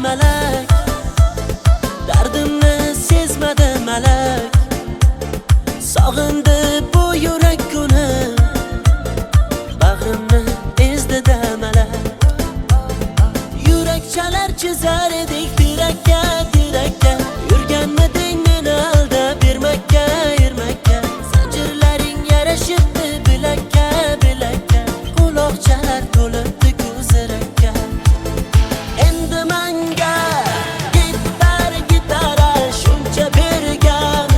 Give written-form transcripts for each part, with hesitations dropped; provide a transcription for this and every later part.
malak, dardimni sezmadi malak. Sog'indi bu yurak kuni, bag'rimni ezdi-da malak. Yurak chalar chizar edik tirakka, tirakka. Yurganmiding meni aldab bermakka, ermakka. Zanjirlaring yarashibdi bilakka, bilakka. Quloqchalar to'libdi ko'zirakka. Endi menga gitara shuncha bergan,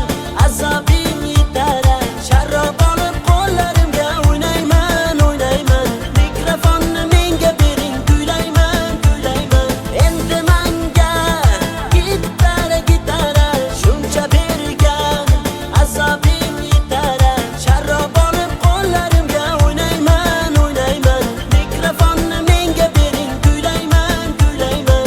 azobing yetar. Sharrob olib qo'llarimga o'ynayman, o'ynayman. Mikrofonni menga bering, kuylayman, kuylayman. Endi menga gitara shuncha bergan, azobing yetar. Sharrob olib qo'llarimga o'ynayman, o'ynayman. Mikrofonni menga bering, kuylayman, kuylayman.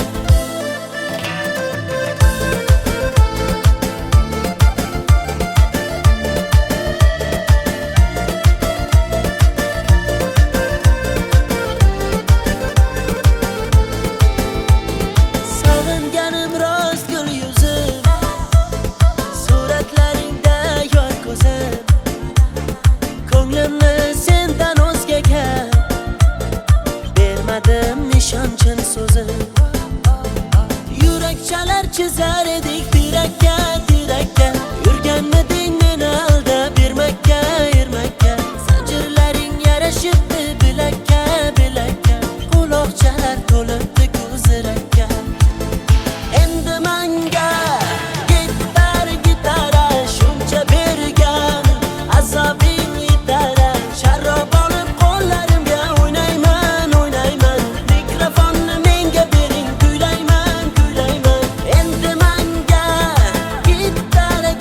Sog'inganim rost gul yuzim, suratlaringda yor ko'zim. Ko'nglimni sendan o'zgaga bermadim nishonchin so'zim. Yurak chalar chizar edik tirakka, tirakka. Yurganmiding meni aldab bermakka, ermakka. Zanjirlaring yarashibdi bilakka, bilakka. Quloqchalar to'libdi ko'zirakka. Endi menga gitara shuncha bergan, azobing yetar. Sharrob olib qo'llarimga o'ynayman, o'ynayman. Mikrofonni menga bering, kuylayman, kuylayman. Endi menga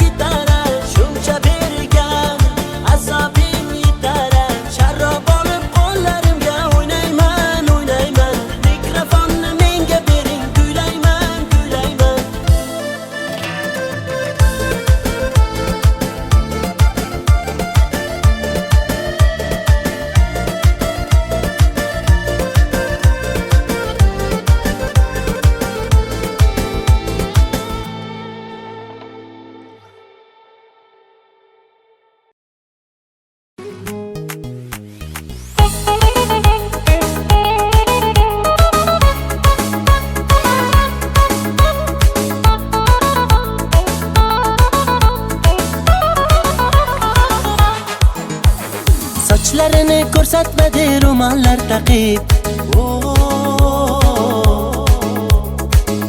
gitara shuncha bergan, azobing yetar. Sharrob olib qo'llarimga o'ynayman, o'ynayman. Mikrofonni menga bering, kuylayman, kuylayman. Sochlarini ko'rsatmadi ro'mollar taqib.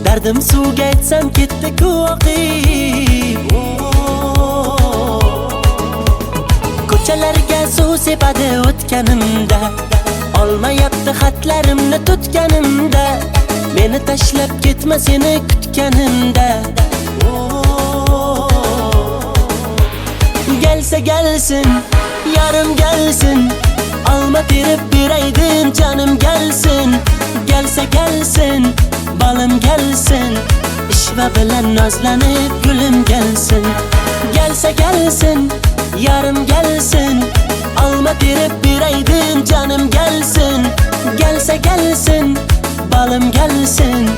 Dardim suvga aytsam ketdi-ku oqib. Ko'chalarga suv sepadi o'tganimda, olmayapti xatlarimni tutganimda. Meni tashlab ketma seni kutganimda. Gelsa gelsin, yarım gelsin. Alma terib beraydim canım gelsin. Gelsa gelsin, balım gelsin. İşva bilan nozlanib gulum gelsin. Gelsa gelsin, yarım gelsin. Alma terib beraydim canım gelsin. Gelsa gelsin, balım gelsin.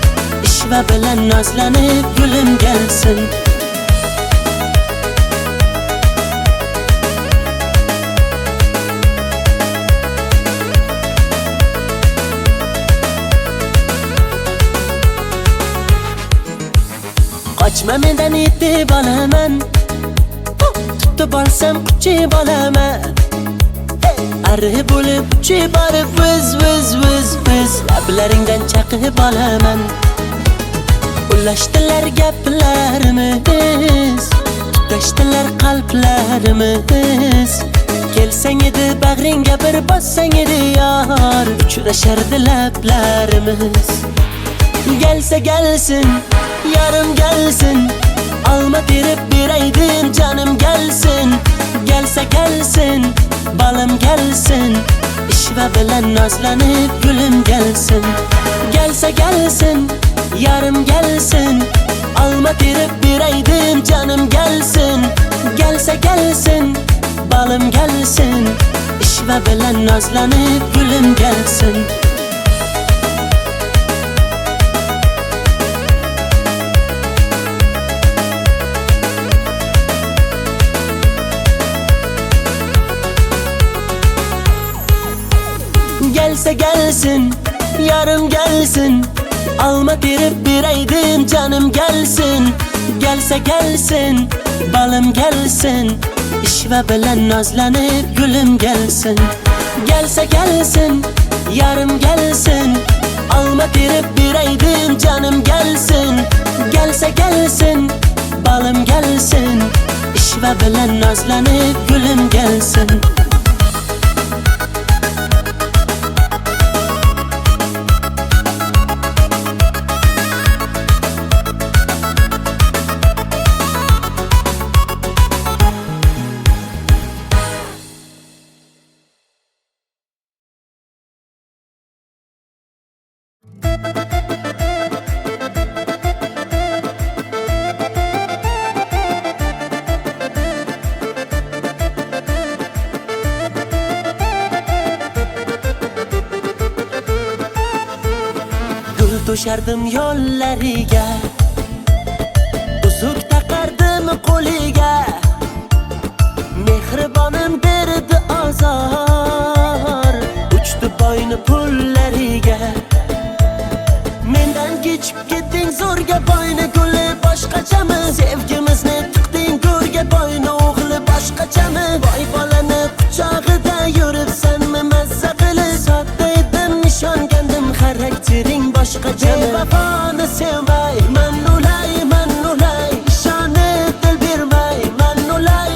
İşva bilan nozlanib gulum gelsin. Qochma mendan yetib olaman, tutib olsam quchib olaman. Arri bo'lib uchib borib viz viz viz viz lablaringdan chaqib olaman. Ulashdilar gaplarimiz, tutashdilar qalblarimiz. Kelsang edi bag'ringga bir bossang edi yor, uchrashardi lablarimiz. Gelsa gelsin, yarım gelsin. Alma terib beraydim canım gelsin. Gelsa gelsin, balım gelsin. İşva bilan nozlanib gulum gelsin. Gelsa gelsin, yarım gelsin. Alma terib beraydim canım gelsin. Gelsa gelsin, balım gelsin. İşva bilan nozlanib gulum gelsin. gelsin, yarım gelsin. Alma terip bireydim canım gelsin. Gelse gelsin, balım gelsin. İşve bilen nazlanıp gülüm gelsin. Gelse gelsin, yarım gelsin. Alma terip bireydim canım gelsin. Gelse gelsin, balım gelsin. İşve bilen nazlanıp gülüm gelsin. To'shardim yo'llariga, uzuk taqardim qo'liga. Mehribonim berdi azor, uchdi boyni pullariga. Mendan kechib ketding zo'rga boyni guli boshqachami? Sevgimizni tiqding go'rga boyni o'g'li boshqachami? Boy bolani quchog'ida yuribsanmi mazza qilib? Sodda edim nishongandim xaraktering boshqacha. Vafoni sevmay, man ulay, ishonib dil bermay, man ulay.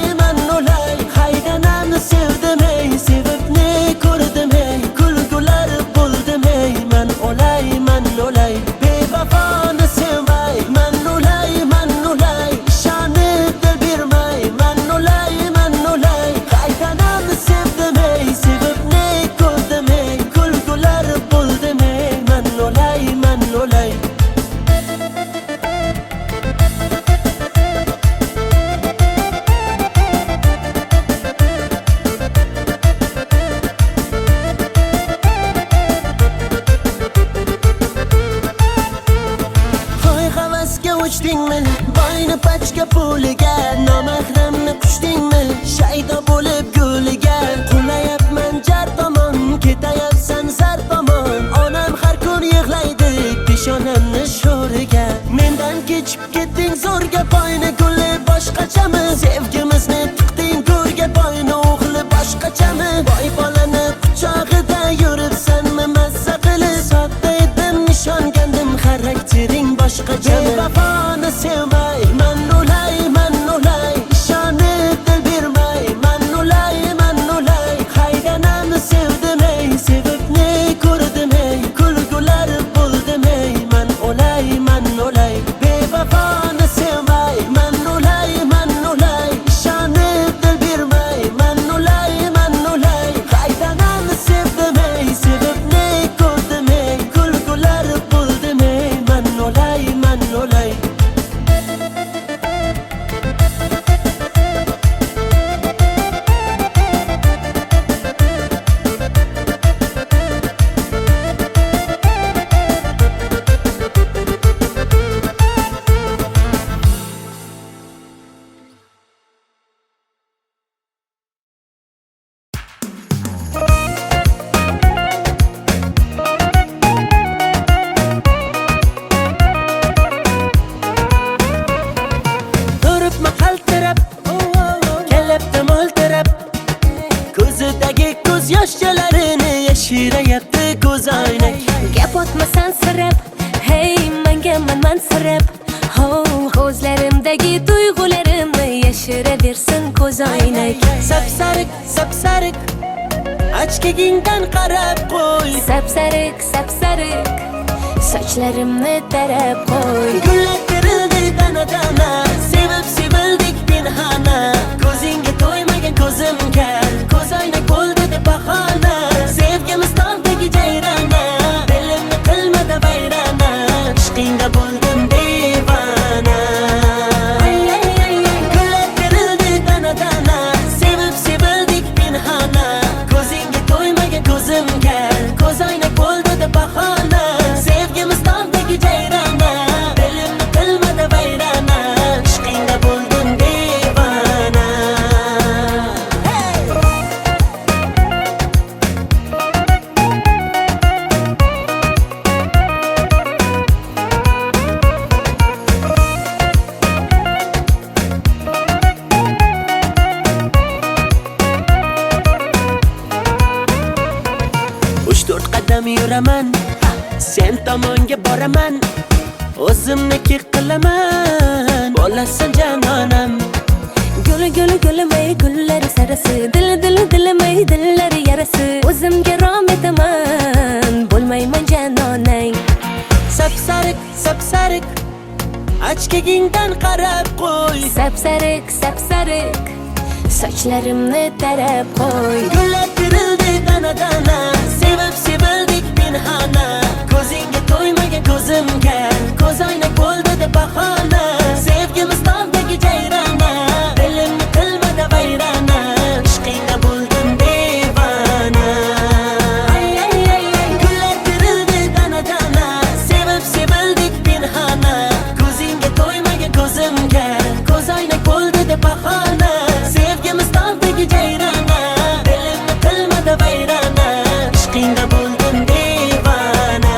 Haydanamni sevdim ey, sevib ne ko'rdim ey, kulgular bo'ldim ey, man ulay. Bevafoni sevmay, man ulay, ishonib dil bermay, man ulay. Haydanamni sevdim ey, sevib ne ko'rdim ey, kulgular bo'ldim ey, man ulay. Uchdingmi boyni pachka puliga, nomahramni qushdingmi shaydo bo'lib g'uliga? Qulayapman jar tomon, ketayapsan zar tomon. Onam har kun yig'laydi peshonamni sho'riga. Mendan kechib ketding zo'rga boyni guli boshqachami? Sevgimizni tiqding go'rga boyni o'g'li boshqachami? Boy bolani quchog'ida yuribsanmi mazza qilib? Sodda edim nishongandim xaraktering boshqacha. Vafoni sevmay, man ulay, ishonib dil bermay, man ulay. Haydanamni sevdim ey, sevib ne ko'rdim ey, kulgular bo'ldim ey, man ulay. Bevafoni sevmay, man ulay, ishonib dil bermay, man ulay. Haydanamni sevdim ey, sevib ne ko'rdim ey, kulgular bo'ldim ey, man ulay. Yoshchalarini yashirayapti ko'zoynak. Gap otmasan sirab, hey menga mansirab. Ko'zlarimdagi tuyg'ularimni yashiraversin ko'zoynak. Sapsariq ochkagingdan qarab qo'y. Sapsariq sochlarimni tarab qo'y. Gullar terildi dana, sevib sevildik pinhona. Ko'zingga to'ymagan ko'zim kar, ko'zoynak bo'ldi deb bahona. Sevgimiz tog'dagi jayrona, dilimni qilmadi vayrona. Ishqingda bo'ldim devona. Gullar terildi dana, sevib sevildik pinhona. Ko'zingga to'ymagan ko'zim kar, ko'zoynak bo'ldi deb bahona. Sevgimiz tog'dagi jayrona, dilimni qilmadi vayrona. Ishqingda bo'ldim devona. tomonga boraman, o'zimniki qilaman, bo'lasan janonam. Guli gulimay gullari sarasi, dilimay dillari yarasi, o'zimga rom etaman, bo'lmayman janonang. Sapsariq ochkagingdan qarab qo'y, Sapsariq sochlarimni tarab qo'y. gullar terildi dana, sevib sevildik pinhona, ko'zingga to'ymagan ko'zimga, ko'z oynak bo'ldi deb bahona, sevgimiz tog'dagi jayrona, dilimni qilmadi vayrona, ishqingda bo'ldim devona. Gullar terildi dana, sevib sevildik pinhona, ko'zingga to'ymagan ko'zimga, ko'z oynak bo'ldi deb bahona, sevgimiz tog'dagi jayrona, dilimni qilmadi vayrona, ishqingda bo'ldim devona.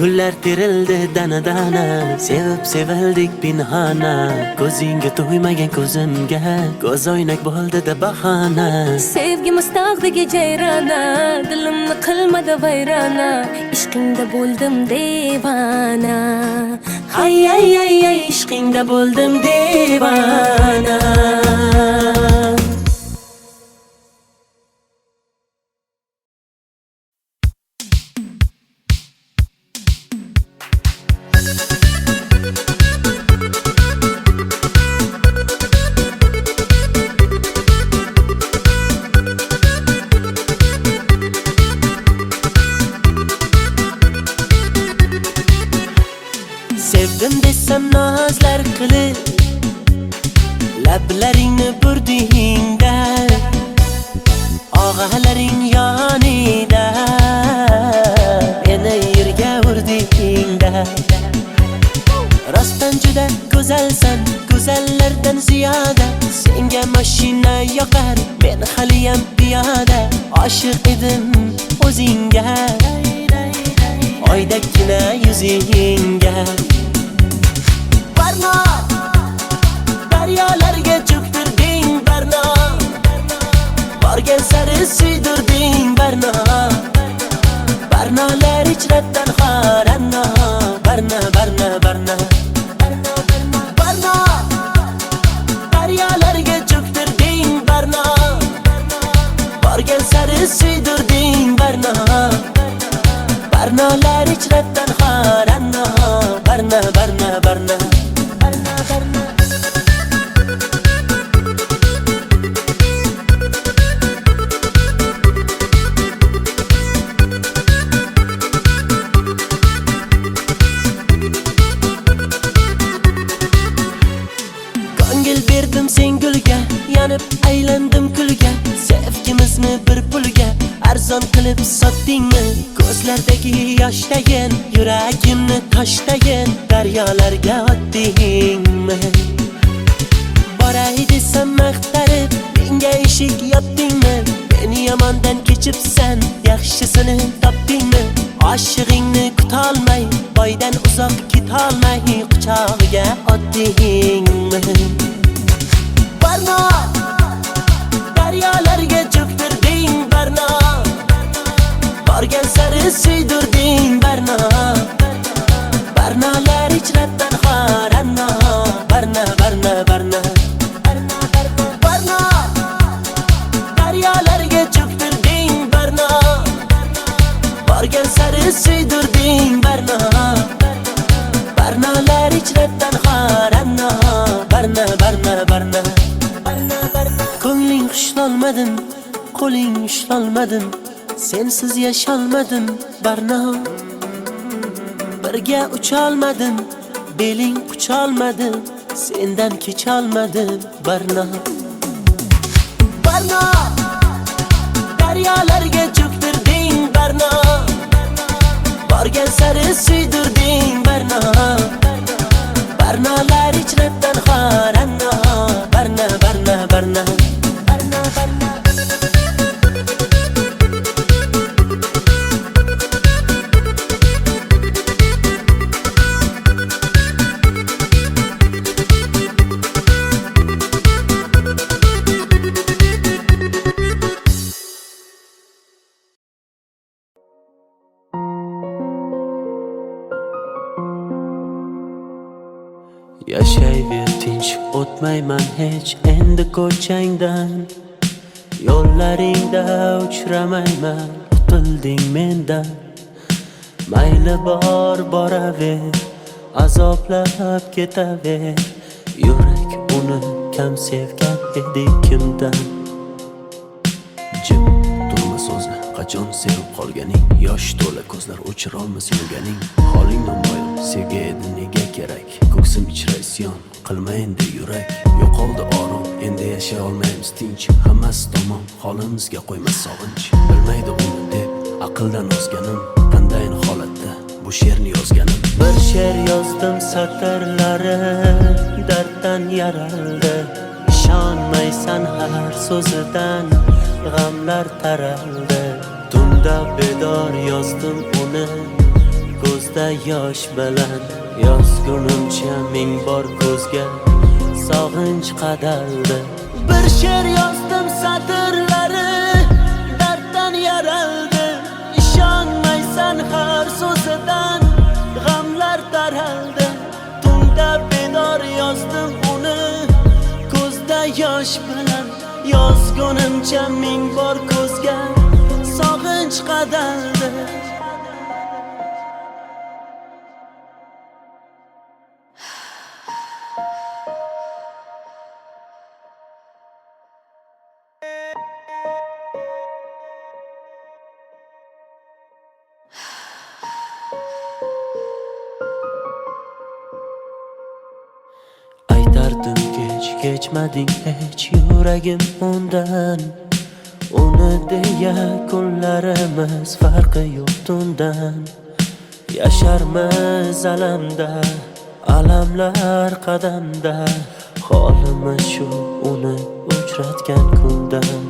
Gullar terildi dana, sevib sevildik pinhona, ko'zingga to'ymagan ko'zimga, ko'z oynak bo'ldi deb bahona. Sevgimiz tog'dagi jayrona, dilimni qilmadi vayrona, ishqingda bo'ldim devona. Ay, ishqingda bo'ldim devona. Sevdim desam nozlar qilib, lablaringni burdingda, og'alaring yonida, meni yerga urdingda. Rostdan juda go'zalsan, go'zallardan ziyoda, senga mashina yoqar, men haliyam piyoda, oshiq edim o'zingga, oydakkina yuzingga. Barno, daryolarga cho'ktirding barno, borgan sari suydirding barno, barnolar ichrabdan xoranno, barno, barno, daryolarga cho'ktirding barno, borgan sari suydirding barno, barnolar ichrabdan xoranno, barno. Ko'ngil berdim sen gulga, yanib aylandim kulga, sevgimizni bir pulga arzon qilib sotdingmi? Ko'zlardagi yoshdayin, yuragimni toshdayin, daryolarga otdingmi? Boray desam maqtarib, menga eshik yopdingmi? Meni yomondan kechibsan, yaxshisini topdingmi? Oshig'ingni kutolmay, boydan uzoq ketolmay, quchog'iga otdingmi? Barno, daryolarga cho'ktirding barno, borgan sari suydirding barno, barnolar ichrabdan xoranno, barno, daryolarga cho'ktirding barno, borgan sari suydirding barno, barnolar ichrabdan xoranno, barno. Ko'ngling xushlolmadim, qo'ling ushlolmadim, sensiz yasholmadim barno, birga ucholmadim, beling qucholmadim, sendan kecholmadim barno. Barno, daryolarga cho'ktirding barno, borgan sari suydirding barno, barnolar ichrabdan xoranno, barno. Yashayver tinch, o'tmayman hech endi ko'changdan. Yo'llaringda uchramayman, qutilding mendan. Mayli bor boraver, azoblab ketaver. Yurak uni kam sevgan edi kimdan. Jim turma so'zla, qachon sevib qolganing. Yosh to'la ko'zlar o'chirolmas yurganing. Holing namoyon, sevgi edi nega kerak. Ko'ksim ichra isyon, qilma endi yurak. Yo'qoldi orom, endi yashay olmaymiz tinch. Hammasi tamom, holimizga qo'ymas sog'inch. Bilmaydi uni deb aqldan ozganim. Qandayin holatda bu she'rni yozganim. Bir she'r yozdim satrlari darddan yaraldi. Ishonmaysan har so'zidan g'amlar taraldi. Tunda bedor yozdim uni ko'zda yosh bilan. Yozgunimcha ming bor ko'zga sog'inch qadaldi. Bir she'r yozdim satrlari darddan yaraldi. Ishonmaysan har so'zidan g'amlar taraldi. Tunda bedor yozdim uni ko'zda yosh bilan. Yozgunimcha ming bor ko'zga sog'inch qadaldi. Aytardim kechmading hech yuragim undan. Uni deya kunlarimiz farqi yo'q tundan. Yasharmiz alamda, alamlar qadamda. Holimiz shu uni uchratgan kundan.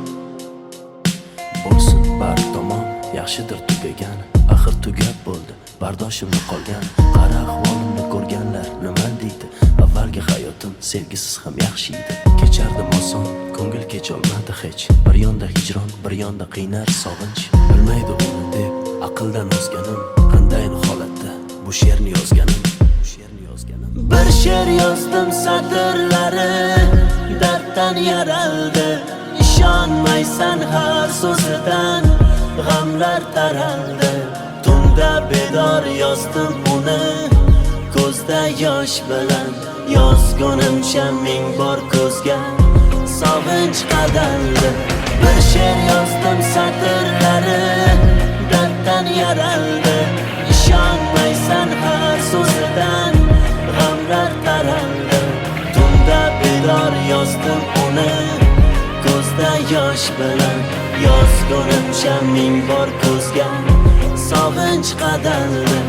Bo'lsin bar tomon, yaxshidir tugagan. Axir tugab bo'ldi, bardoshimni qolgan. Qara ahvolimni ko'rganlar nima deydi? Avvalgi hayotim sevgisiz ham yaxshi edi. Kechardim oson, ko'ngil kecholmadi hech. Bir yonda hijron, bir yonda qiynar sog'inch. Bilmaydi uni deb aqldan ozganim. Qandayin holatda bu she'rni yozganim. Bir she'r yozdim satrlari darddan yaraldi. Ishonmaysan har so'zidan g'amlar taraldi. Tunda bedor yozdim uni ko'zda yosh bilan. Yozgunimcha ming bor ko'zga sog'inch qadaldi. Bir she'r yozdim satrlari darddan yaraldi. Ishonmaysan har so'zidan g'amlar taraldi. Tunda bedor yozdim uni ko'zda yosh bilan. Yozgunimcha ming bor ko'zga sog'inch qadaldi.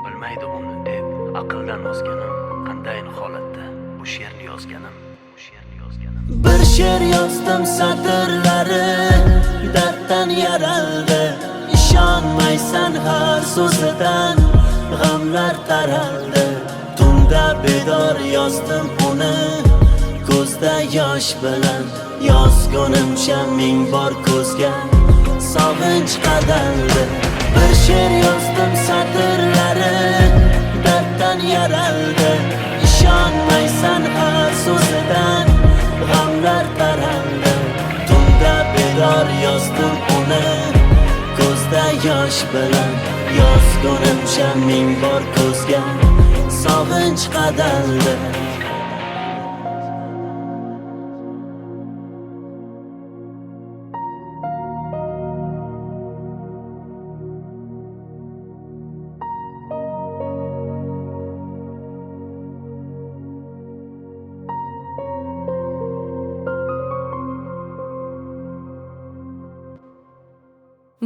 Bilmaydi uni deb aqldan ozganim. Qandayin holatda bu she'rni yozganim. Bir she'r yozdim satrlari darddan yaraldi. Ishonmaysan har so'zidan g'amlar taraldi. Tunda bedor yozdim uni ko'zda yosh bilan. Yozgunimcha ming bor ko'zga sog'inch qadaldi. Bir she'r yozdim satrlari darddan yaraldi. Ishonmaysan har so'zidan g'amlar taraldi. Tunda bedor yozdim uni ko'zda yosh bilan. Yozgunimcha ming bor ko'zga sog'inch qadaldi.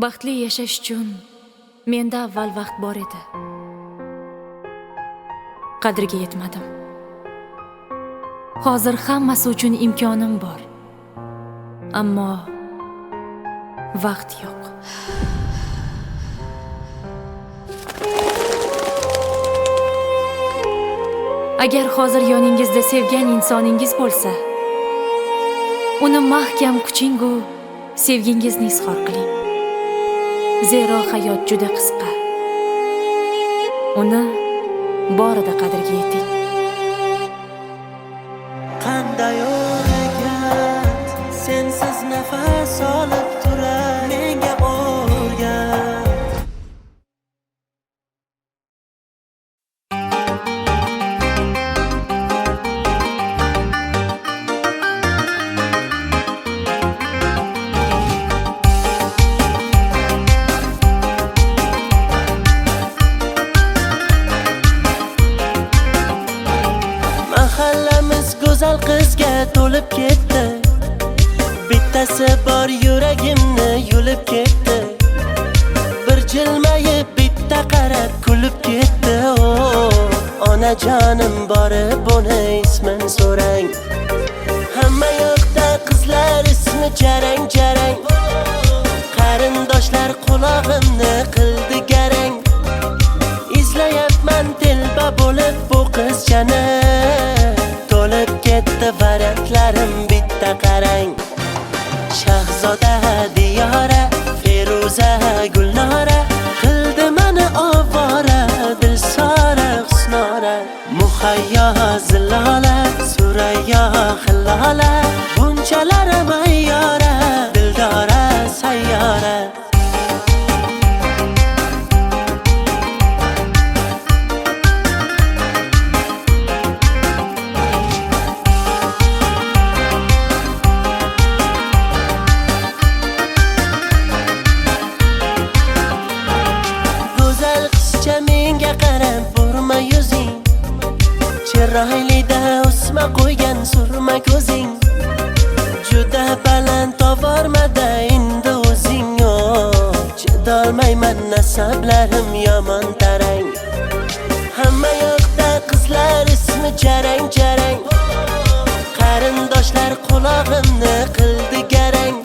Baxtli yashash uchun menda avval vaqt bor edi. Qadriga yetmadim. Hozir hammasi uchun imkonim bor. Ammo vaqt yo'q. Agar hozir yoningizda sevgan insoningiz bo'lsa, uni mahkam kuchingu sevgingizni izhor qiling. Zero hayot juda qisqa. Uni borida qadriga yeting. Qanday o'rgat, sensiz nafas olib turar menga o'rgat. Mahallamiz go'zal qizga to'lib ketdi. Bittasi bor yuragimni yulib ketdi. Bir jilmayib bitta qarab kulib ketdi. Onajonim borib uni ismin so'rang. Hamma yoqda qizlar ismi jarang jarang. Qarindoshlar qulog'imni qildi garang. Izlayapman telba bo'lib bu qizchani. To'lib ketdi variantlarim bitta qarang. Shahzoda Diyora, Feruza Gulnora qildi meni ovora, Dilsora Husnora, Muhayyo Zilola, Surayyo Hillola, bunchalar mayyora, Dildora sayyora. Chiroylida o'sma qo'ygan surma ko'zing, juda baland tovormada endi o'zing. Chidolmayman nasablarim yomon tarang. Hamma yoqda qizlar ismi jarang jarang. Qarindoshlar qulog'imni qildi garang.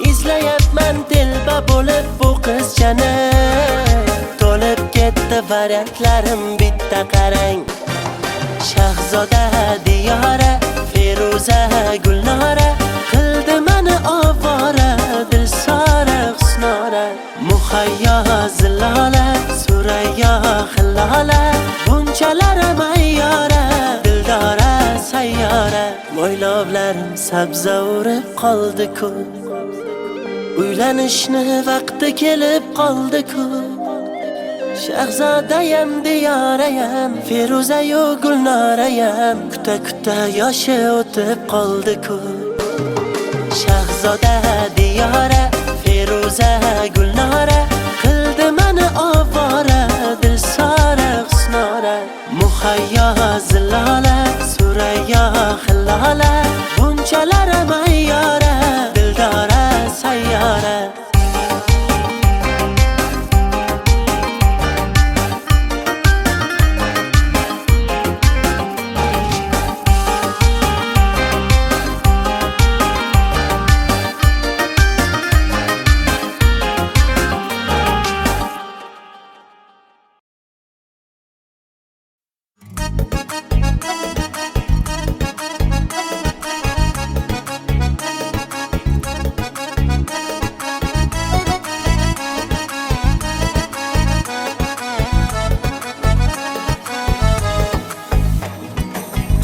Izlayapman telba bo'lib bu qizchani. To'lib ketdi variantlarim bitta qarang. Shahzoda Diyora, Feruza Gulnora qildi meni ovora, Dilsora Husnora, Muhayyo Zilola, Surayyo Hillola, bunchalar mayyora, Dildora sayyora. Mo'ylovlarim sabza urib qoldi-ku, uylanishni vaqti kelib qoldi-ku. Shahzodayam Diyorayam, Feruzayu Gulnorayam kuta kuta yoshi o'tib qoldi-ku. Shahzoda Diyora, Feruza Gulnora qildi meni ovora, Dilsora Husnora, Muhayyo Zilola, Surayyo Hillola, bunchalar mayyora, Dildora sayyora.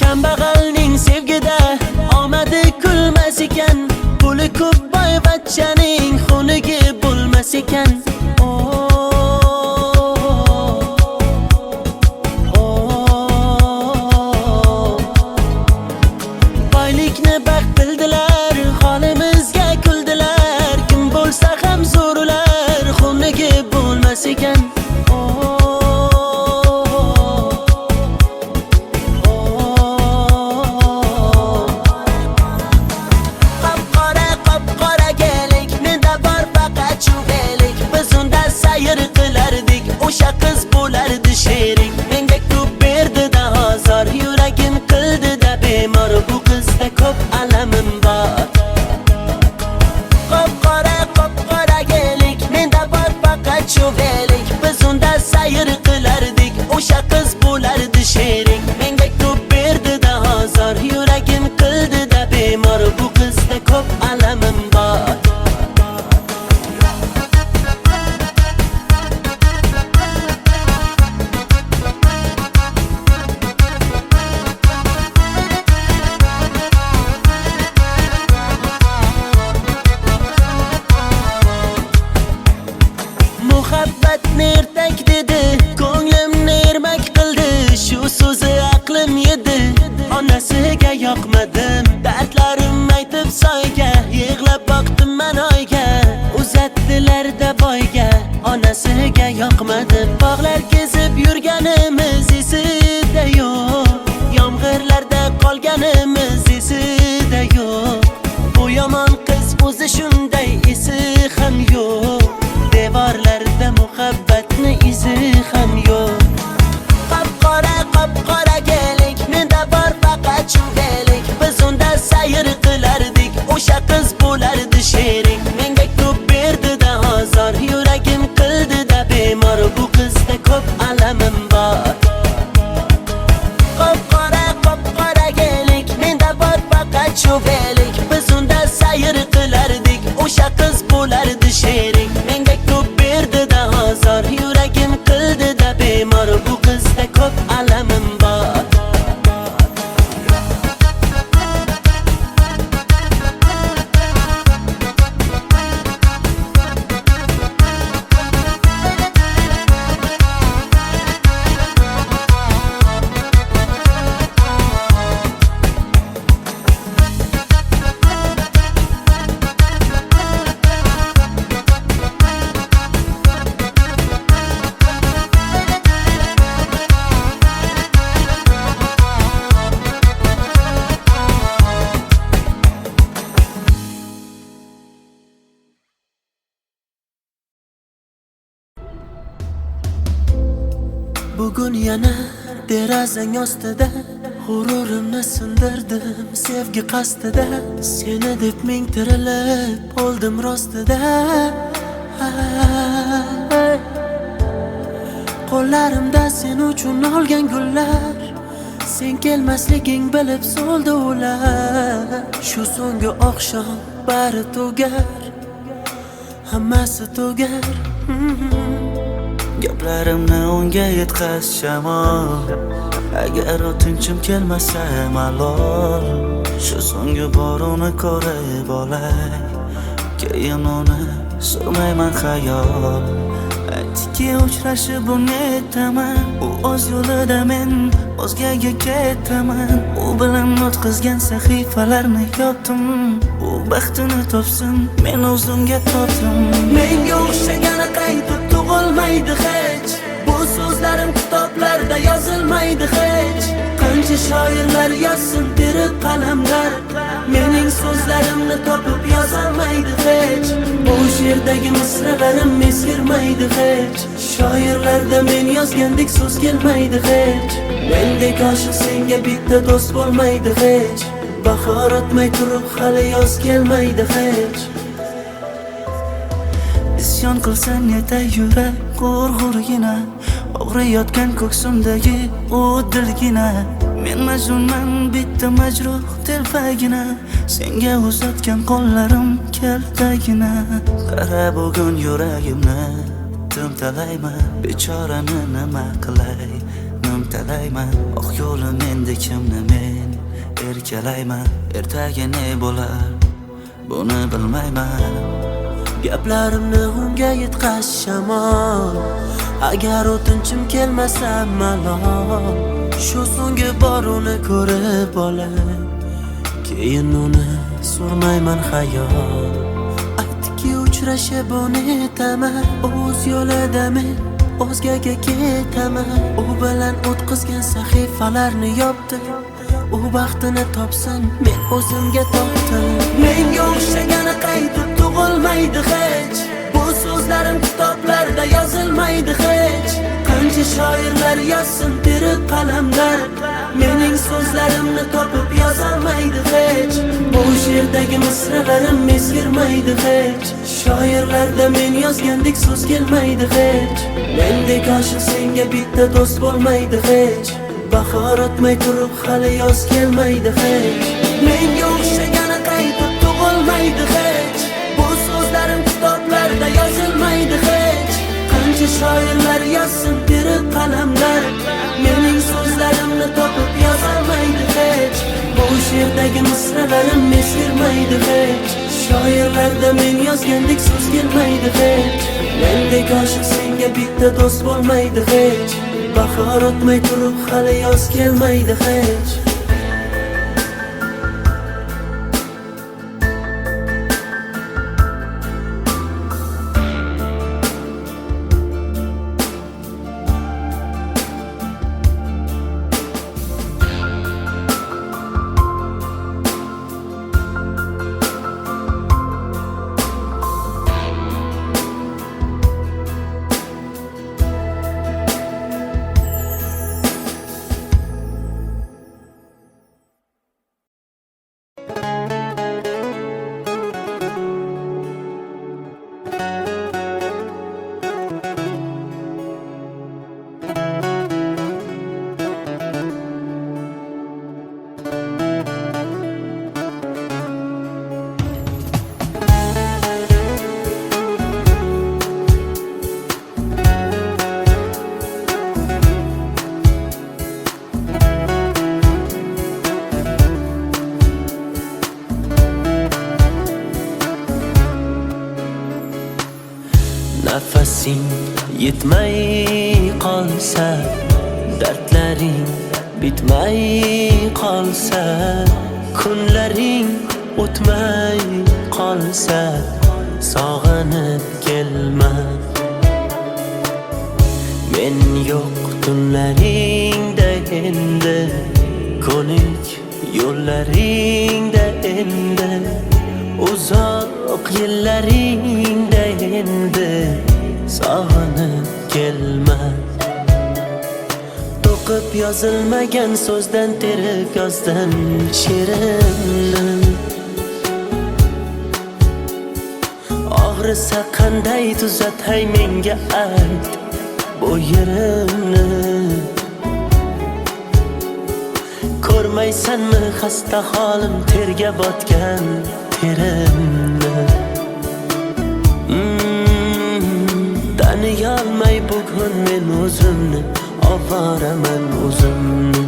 Kambag'alning sevgida omadi kulmas ekan, puli ko'p boyvachchaning xunigi bo'lmas ekan. Boylikni baxt bildilar, holimizga kuldilar. Kim bo'lsa ham zo'rlar, xunigi bo'lmas ekan. Biz bordim. Dardlarim aytib soyga, yig'lab boqdim men oyga. Uzatdilar-da boyga, onasiga yoqmadi. Bog'lar kezib yurganimiz esida yo'q, yomg'irlarda qolganimiz esida yo'q. Bu yomon qiz o'zi shunday, esi ham yo'q. Devorlarda muhabbatni izi ham yo'q. Qop-qora kelik, menda bor faqat shundelik. Biz unda sayr qilardik, o'sha qiz bo'lardi sherik. Menga ko'p berdi-da azor, yuragim qildi-da bemor. Bu qizda ko'p alamim bor. Qop-qora kelik, menda bor faqat shundelik. Biz unda sayr qilardik, o'sha qiz bo'lardi sherik. Menga ko'p berdi-da azor, yuragim qildi-da bemor. Bu qizda ko'p alamim bor. Bugun yana derazang ostida g'ururimni sindirdim sevgi qasdida. Seni deb ming tirilib oldim rostida. Qo'llarimda sen uchun olgan gullar, sen kelmasliging bilib so'ldi ular. Shu so'nggi oqshom bari tugar, hammasi tugar. Gaplarimni unga yetkaz shamol, agar o'tinchim kelmasa malol. Shu so'nggi bor uni ko'rib olay, keyin uni surmayman xayol. Aytdiki uchrashib unetaman, u o'z yo'lida men o'zgaga ketaman. U bilan o'tkazgan sahifalarni yopdim, u baxtini topsin, men o'zimga topdim. Menga o'xshagani qaytib tug'ilmaydi hech, bu so'zlarim kitoblarda yozilmaydi hech. Qancha shoirlar yozsin terib qalamlar, mening so'zlarimni topib yozolmaydi hech. Bu she'rdagi misralarim eskirmaydi hech, shoirlarda men yozgandek so'z kelmaydi hech. Mendek oshiq senga bitta do'st bo'lmaydi hech, bahor o'tmay turib hali yoz kelmaydi hech. Isyon qilsang yetay yurak g'urg'urgina, og'riyotgan ko'ksimdagi u dilgina. Men majnunman bitta majruh telpagina, senga uzatgan qo'llarim kaltagina. Qara bugun yuragimni timtalayman, bechorani nima qilay nimtalayman. Oq yo'lim endi kimni men erkalayman, ertaga ne bo'lar buni bilmayman. Gaplarimni unga yetkaz shamol, agar o'tinchim kelmasa malol. Shu so'nggi bor uni ko'rib olay, keyin uni surmayman xayol. Aytdiki uchrashib unetaman, o'z yo'lida men o'zgaga ketaman. U bilan o'tkazgan sahifalarni yopdim, u baxtini topsin, men o'zimga topdim. Menga o'xshagani qaytib tug'ilmaydi hech, bu so'zlarim kitoblarda yozilmaydi hech. Qancha shoirlar yozsin terib qalamlar, mening so'zlarimni topib yozolmaydi hech. Bu she'rdagi misralarim eskirmaydi hech, shoirlarda men yozgandek so'z kelmaydi hech. Mendek oshiq senga bitta do'st bo'lmaydi hech, bahor o'tmay turib hali yoz kelmaydi hech. Menga o'xshagani qaytib tug'ilmaydi hech, bu so'zlarim kitoblarda yozilmaydi hech. Qancha shoirlar yozsin terib qalamlar, mening so'zlarimni topib yozolmaydi hech. Bu she'rdagi misralarim eskirmaydi hech, shoirlarda men yozgandek so'z kelmaydi hech. Mendek oshiq senga bitta do'st bo'lmaydi hech, bahor o'tmay turib hali yoz kelmaydi hech. Nafasing yetmay qolsa, dardlaring bitmay qolsa, kunlaring o'tmay qolsa, sog'inib kelma. Men yo'q tunlaringda endi, ko'nik yo'llaringda endi, uzoq yillaringda endi, sog'inib kelma. To'qib yozilmagan so'zdan terib yozdim she'rimni. Og'risa qanday tuzatay menga ayt bu yerimni. Ko'rmaysanmi xasta holim, terga botgan terimni. Taniyolmay bugun men o'zimni, ovoraman o'zimni.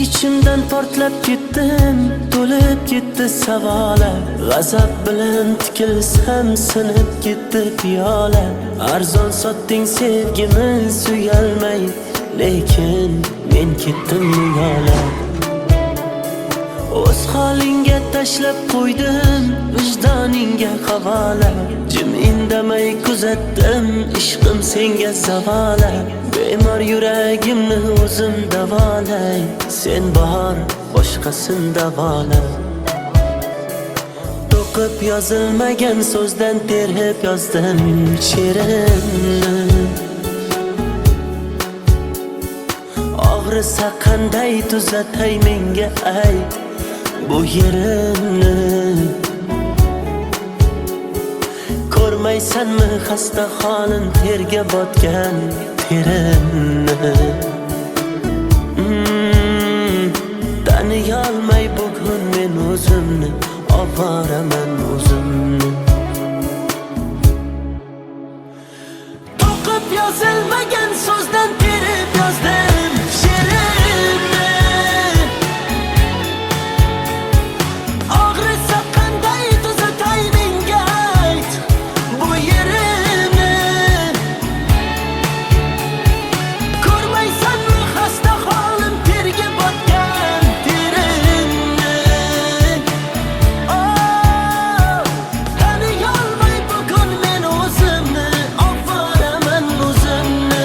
İçimden portlab ketdim, to'lib ketdi savolar. G'azab bilan tikilsam sinib ketdi piyola. Arzon sotding sevgimiz uyalmay, lekin men ketdim yo'la. O'z holingga tashlab qo'ydim, vijdoningga havola. Jim indamay kuzatdim, ishqim senga zavola. Bemor yuragimni o'zim davolay, sen bor boshqasin davola. To'qib yozilmagan so'zdan terib yozdim she'rimni. Og'risa qanday tuzatay menga ayt bu yerimni. Ko'rmaysanmi xasta holim, terga botgan terimni. Taniyolmay bugun men o'zimni, ovoraman o'zimni. To'qib yozilmagan so'zdan terib yozdim she'rimni. Og'risa qanday tuzatay menga ayt bu yerimni. Ko'rmaysanmi xasta holim, terga botgan terimni. Taniyolmay bugun men o'zimni, ovoraman o'zimni.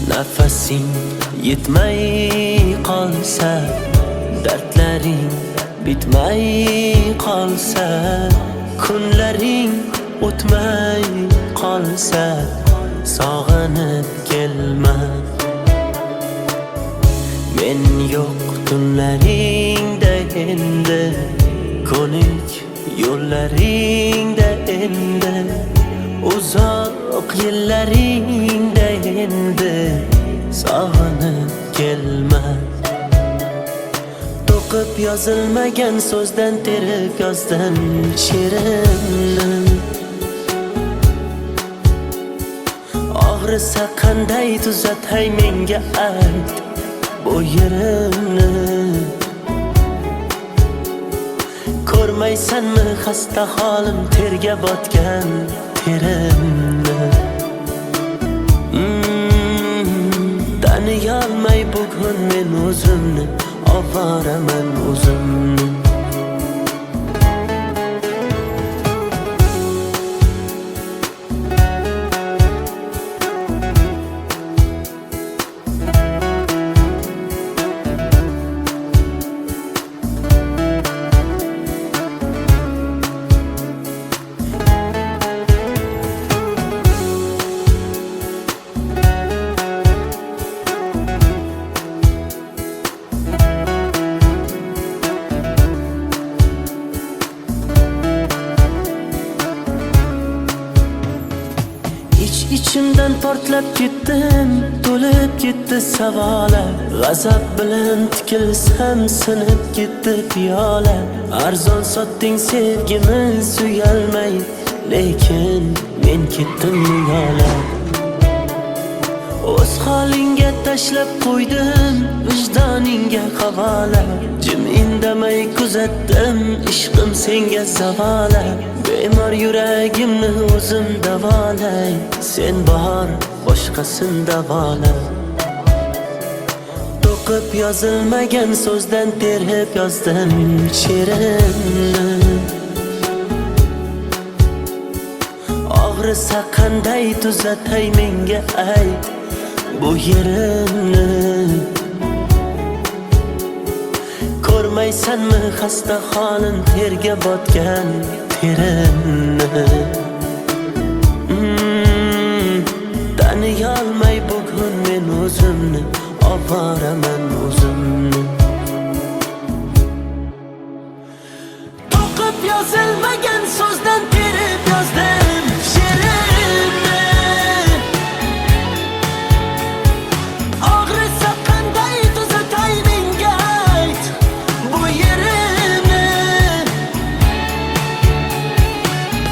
Nafasing yetmay qolsa, dardlaring bitmay qolsa, kunlaring o'tmay qolsa, sog'inib kelma. Men yo'q tunlaringda endi, ko'nik yo'llaringda endi, uzoq Yo'q yillaringda endi sog'inib kelma. To'qib yozilmagan so'zdan terib yozdim she'rimni. Og'risa qanday tuzatay menga ayt bu yerimni. Ko'rmaysanmi xasta holim terga botgan terimni. Taniyolmay bugun men o'zimni, ovoraman o'zimni. İçimden portlab ketdim, to'lib ketdi savolar. G'azab bilan tikilsam sinib ketdi piyola. Arzon sotding sevgimiz uyalmay, lekin men ketdim yo'la. O'z holingga tashlab qo'ydim, vijdoningga havola. Jim indamay kuzatdim, ishqim senga zavola. Bemor yuragimni o'zim davolay, sen bor boshqasin davola. To'qib yozilmagan so'zdan terib yozdim she'rimni. Og'risa qanday tuzatay menga ayt bu yerimni. Ko'rmaysanmi xasta holim terga botgan terimni. Taniyolmay bugun men o'zimni, ovoraman o'zimni. To'qib yozilmagan so'zdan terib yozdim she'rimni. Og'risa qanday tuzatay menga ayt bu yerimni.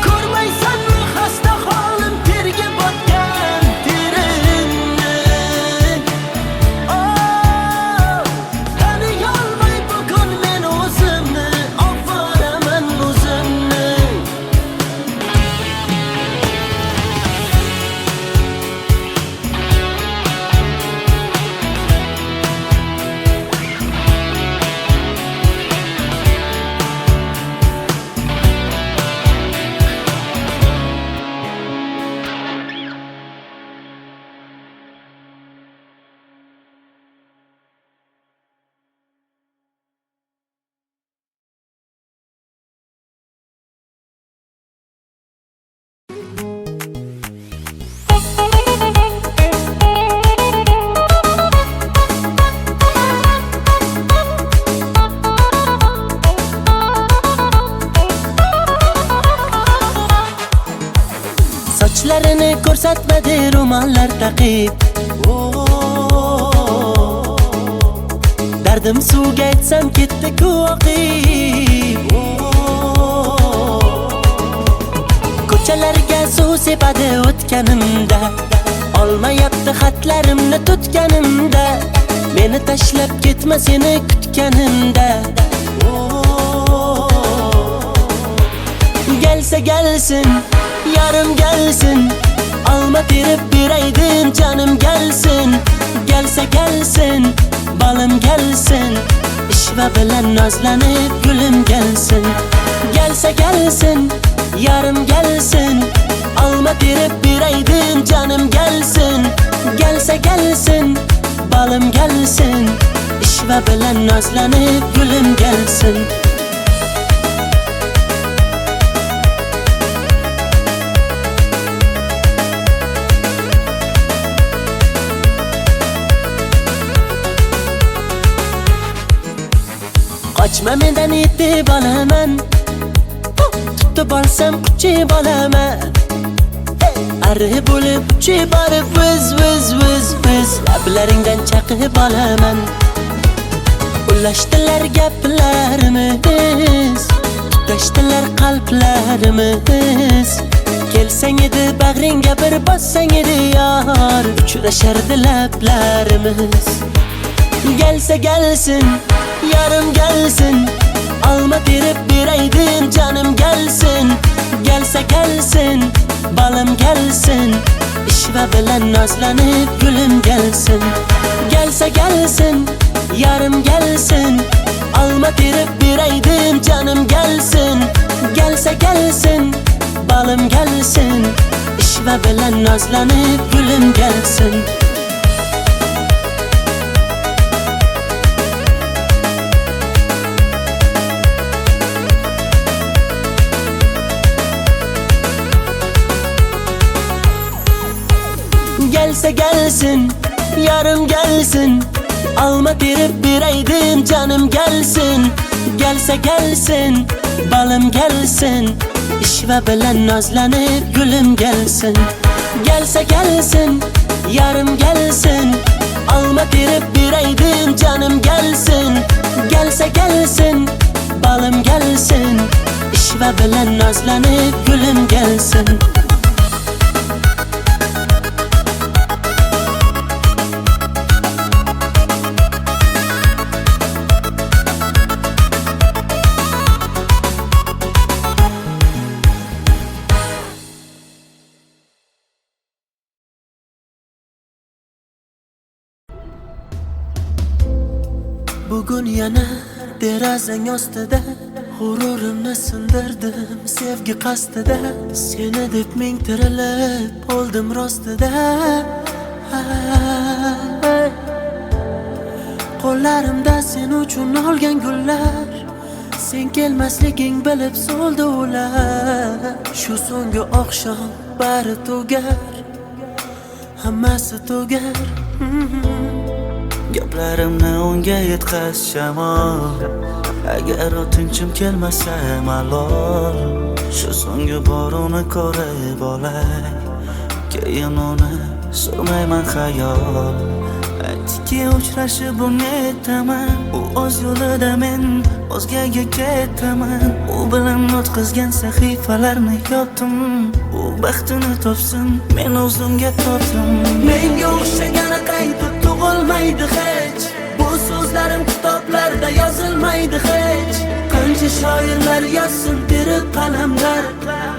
Ko'rmaysanmi xasta holim terga botgan terimni. Taniyolmay bugun men o'zimni, ovoraman o'zimni. Sochlarini ko'rsatmadi ro'mollar taqib. Dardim suvga aytsam ketdi-ku oqib. Ko'chalarga suv sepadi o'tganimda, olmayapti xatlarimni tutganimda. Meni tashlab ketma seni kutganimda. Gelsa gelsin, yarım gelsin, alma terib beraydim canım gelsin. Gelsa gelsin, balım gelsin, ishva bilan nozlanib gulim gelsin. Gelsa gelsin, yarım gelsin, alma terib beraydim canım gelsin. Gelsa gelsin, balım gelsin, ishva bilan nozlanib gulim gelsin. Qochma mendan yetib olaman, tutib olsam quchib olaman. arri bo'lib uchib borib viz viz viz viz lablaringdan chaqib olaman. Ulashdilar gaplarimiz, tutashdilar qalblarimiz. Kelsang edi bag'ringga bir bossang edi yor, uchrashardi lablarimiz. Gelsa gelsin, yarım gelsin, alma terib beraydim canım gelsin. Gelsa gelsin, balım gelsin, ishva bilan nozlanib gülüm gelsin. Gelsa gelsin, yarım gelsin, alma terib beraydim canım gelsin. Gelsa gelsin, balım gelsin, ishva bilan nozlanib gülüm gelsin. Gelsa gelsin, yarım gelsin, alma terib beraydim canım gelsin. Gelsa gelsin, balım gelsin, ishva bilan nozlanib gülüm gelsin. Gelsa gelsin, yarım gelsin, alma terib beraydim canım gelsin. Gelsa gelsin, balım gelsin, ishva bilan nozlanib gülüm gelsin. Bugun yana derazang ostida g'ururimni sindirdim sevgi qasdida. Seni deb ming tirilib oldim rostida. Qo'llarimda sen uchun olgan gullar, sen kelmasliging bilib so'ldi ular. Shu so'nggi oqshom bari tugar, hammasi tugar. Gaplarimni unga yetkaz shamol, agar o'tinchim kelmasa malol. Shu so'nggi bor uni ko'rib olay, keyin uni surmayman xayol. Aytdiki uchrashib unetaman, u o'z yo'lida men o'zgaga ketaman. U bilan o'tkazgan sahifalarni yopdim, u baxtini topsin, men o'zimga topdim. Menga o'xshagani qaytib tug'ilmaydi hech, bu so'zlarim kitoblarda yozilmaydi hech. Qancha shoirlar yozsin terib qalamlar,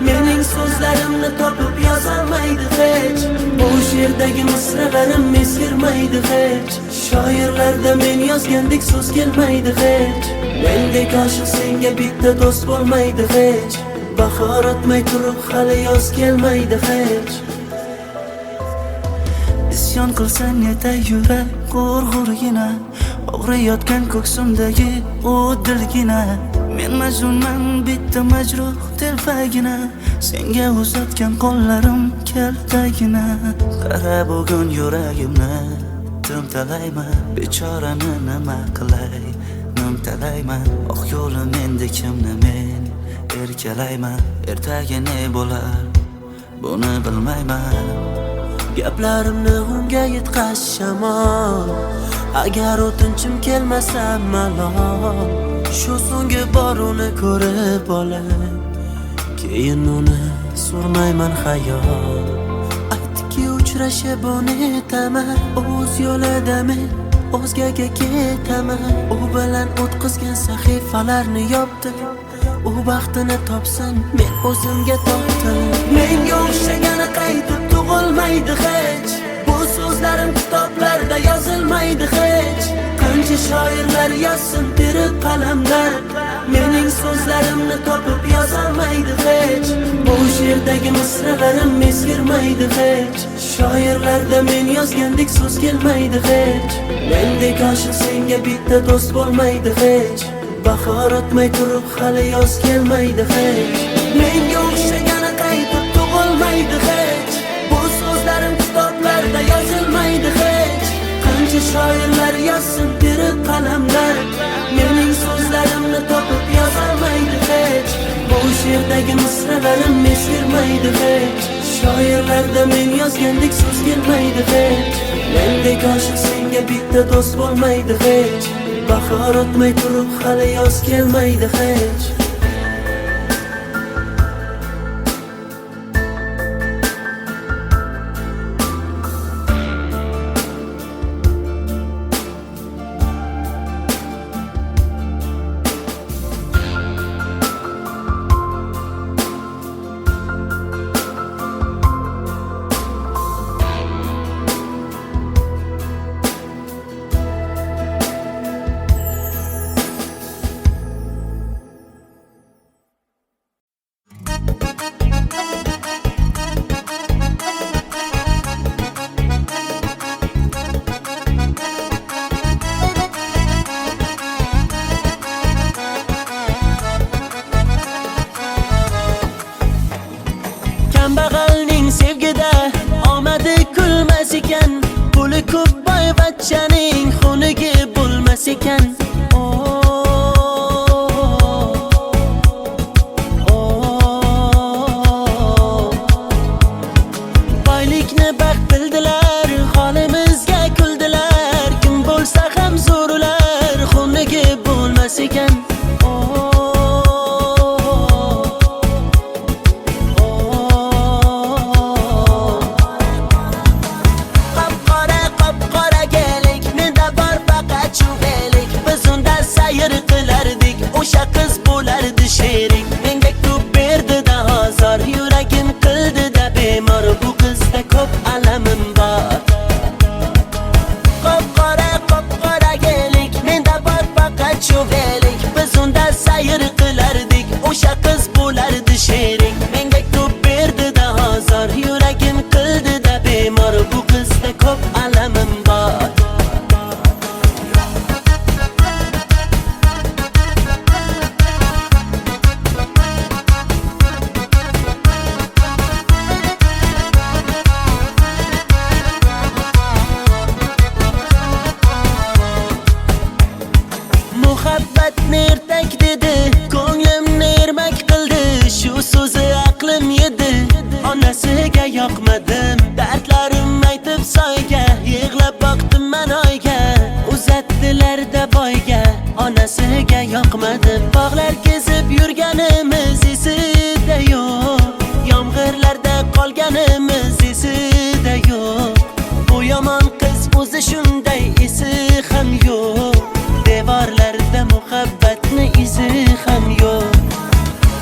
mening so'zlarimni topib yozolmaydi hech. Bu she'rdagi misralarim eskirmaydi hech, shoirlarda men yozgandek so'z kelmaydi hech. Mendek oshiq senga bitta do'st bo'lmaydi hech, bahor o'tmay turib hali yoz kelmaydi hech. Isyon qilsang netay yurak g'urg'urgina, og'riyotgan ko'ksimdagi u dilgina. Men majnunman bitta majruh telpagina, senga uzatgan qo'llarim kaltagina. Qara bugun yuragimni timtalayman, bechorani nima qilay nimtalayman. Oq yo'lim endi kimni men erkalayman, ertaga ne bo'lar buni bilmayman. Gaplarimni unga yetkaz shamol, agar o'tinchim kelmasa malol. Shu so'nggi bor uni ko'rib olay, keyin uni surmayman xayol. Aytdiki uchrashib unetaman, o'z yo'lida men o'zgaga ketaman. U bilan o'tkazgan sahifalarni yopdim, u baxtini topsin, men o'zimga topdim. Menga o'xshagani qaytib tug'ilmaydi hech, bu so'zlarim kitoblarda yozilmaydi hech. Qancha shoirlar yozsin terib qalamlar, mening so'zlarimni topib yozolmaydi hech. Bu she'rdagi misralarim eskirmaydi hech, shoirlarda men yozgandek so'z kelmaydi hech. Mendek oshiq senga bitta do'st bo'lmaydi hech, bahor o'tmay turib hali yoz kelmaydi hech. Menga o'xshagani qaytib tug'ilmaydi hech, bu so'zlarim kitoblarda yozilmaydi hech. Qancha shoirlar yozsin terib qalamlar, mening so'zlarimni topib yozolmaydi hech. Bu she'rdagi misralarim eskirmaydi hech, Shoirlarda men yozgandek so'z kelmaydi hech. Mendek oshiq senga bitta do'st bo'lmaydi hech. Bahor o'tmay turib hali yoz kelmaydi hech. Kambag'alning sevgida omadi kulmas ekan, puli ko'p boyvachchaning xunigi bo'lmas ekan. Boylikni baxt bildilar, holimizga kuldilar. Kim bo'lsa ham zo'r ular, xunigi bo'lmas ekan. O'sha qiz bo'lardi sherik, menga ko'p berdi-da hazor, yuragim qildi-da bemor. Bu qizda ko'p alamim bor. Qop-qora gelik, menda bor faqat chuvelik. Biz unda sayr qilardik, o'sha qiz bo'lardi sherik, menga ko'p berdi-da hazor, yuragim qildi-da bemor. Bu qizda ko'p alamim bor. Muhabbatni ertak dedi, ko'nglimni ermak qildi. Shu so'zi aqlim yedi, onasiga yoqmadim. Dardlarim aytib soyga, yig'lab boqdim men oyga. Uzatdilar-da boyga, onasiga yoqmadim. Bog'lar kezib yurganimiz esida yo'q, yomg'irlarda qolganimiz esida yo'q. Bu yomon qiz o'zi shunday, esi ham yo'q. Devorlarda muhabbatni izi ham yo'q.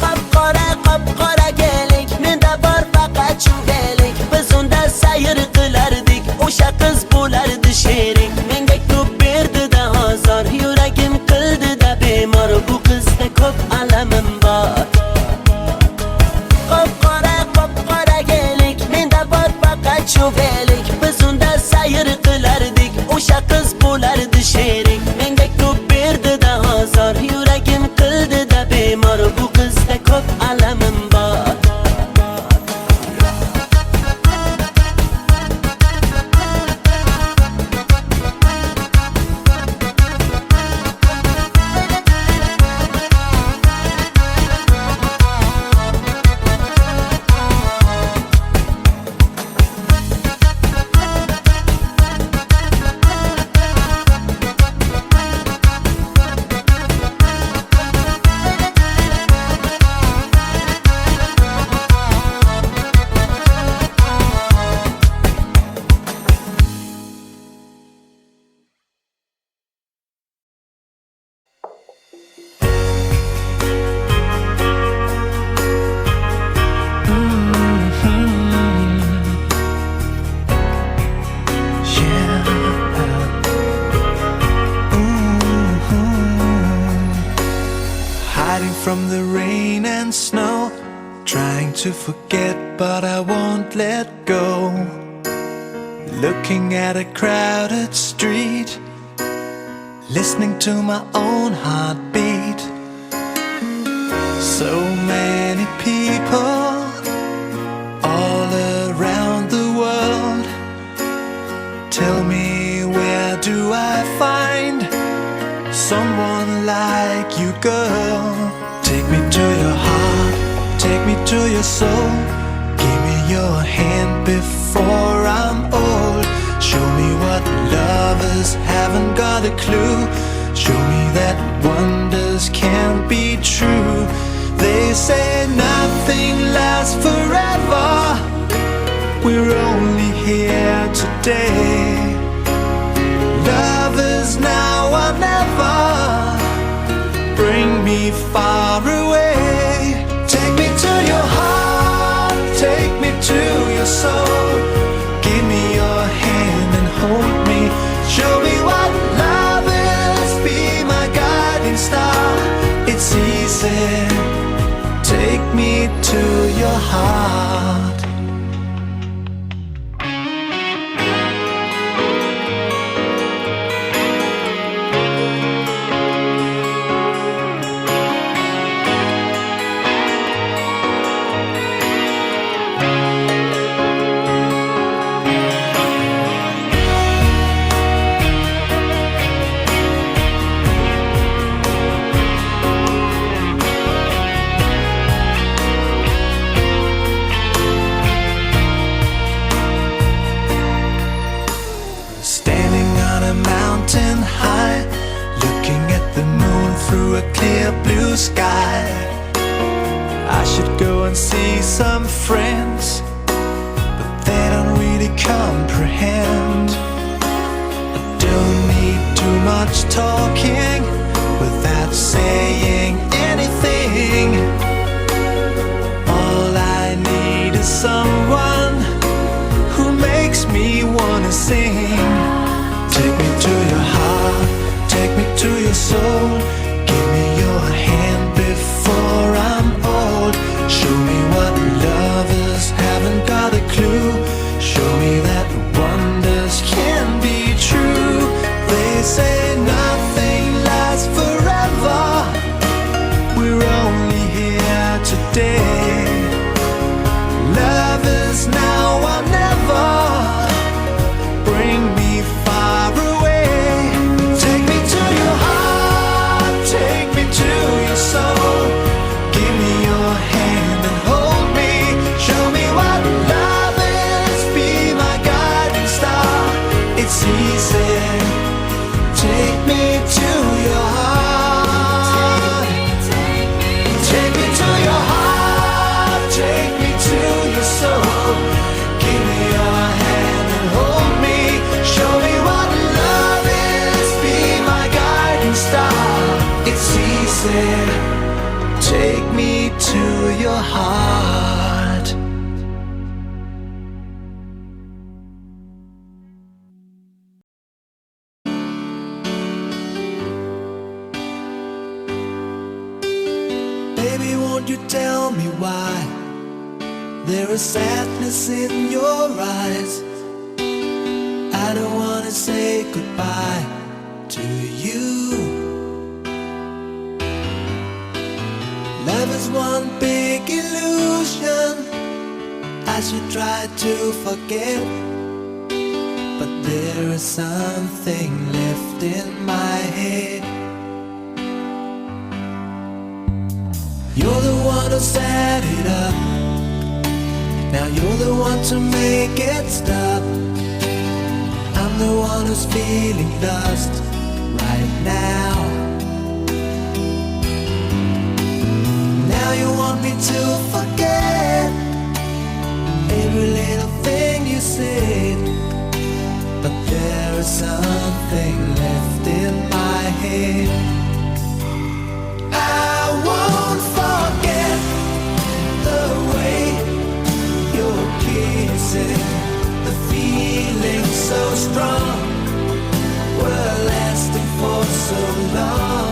Qop-qora gelik, menda bor faqat chuvelik. Biz unda sayr qilardik, o'sha qiz bo'lardi sherik, menga ko'p berdi-da hazor, yuragim qildi-da bemor. Bu qizda ko'p alamim bor. Qop-qora gelik, menda bor faqat chuvelik. Biz unda sayr qilardik, o'sha qiz bo'lardi sherik, menga ko'p berdi-da hazor, yuragim qildi-da bemor. Bu qizda ko'p alamim bor. From the rain and snow, trying to forget but I won't let go. Looking at a crowded street, listening to my own heartbeat. So many people all around the world. Tell me, where do I find someone like you, girl? Take me to your heart, take me to your soul. Give me your hand before I'm old. Show me what lovers haven't got a clue. Show me that wonders can't be true. They say nothing lasts forever. We're only here today. Love is now or never. Bring me far away. Take me to your heart, take me to your soul. Give me your hand and hold me. Show me what love is, be my guiding star. It's easy, take me to your heart. Through a clear blue sky, I should go and see some friends, but they don't really comprehend. I don't need too much talking without saying anything. All I need is someone who makes me wanna sing. Take me to your heart, take me to your soul. Give me your hand before I'm old. Show me what lovers haven't got a clue. Show me that wonders can be true. They say nothing lasts forever. We're only here today. Love is now or never. Bring me far away. Take me to your heart, take me to your soul. Give me your hand and hold me. Show me what love is, be my guiding star. It's easy, take me to your heart. Take me to your heart, take me to your soul. Give me your hand and hold me. Show me what love is, be my guiding star. It's easy, take me to your heart. Baby, won't you tell me why there is sadness in your eyes? I don't wanna say goodbye to you. Love is one big illusion I should try to forget, but there is something left in my head. You're the one who set it up. Now you're the one to make it stop. I'm the one who's feeling lost right now. Now you want me to forget every little thing you said, but there is something left in my head. I won't forget the way you're kissing, the feeling so strong, we're lasting for so long.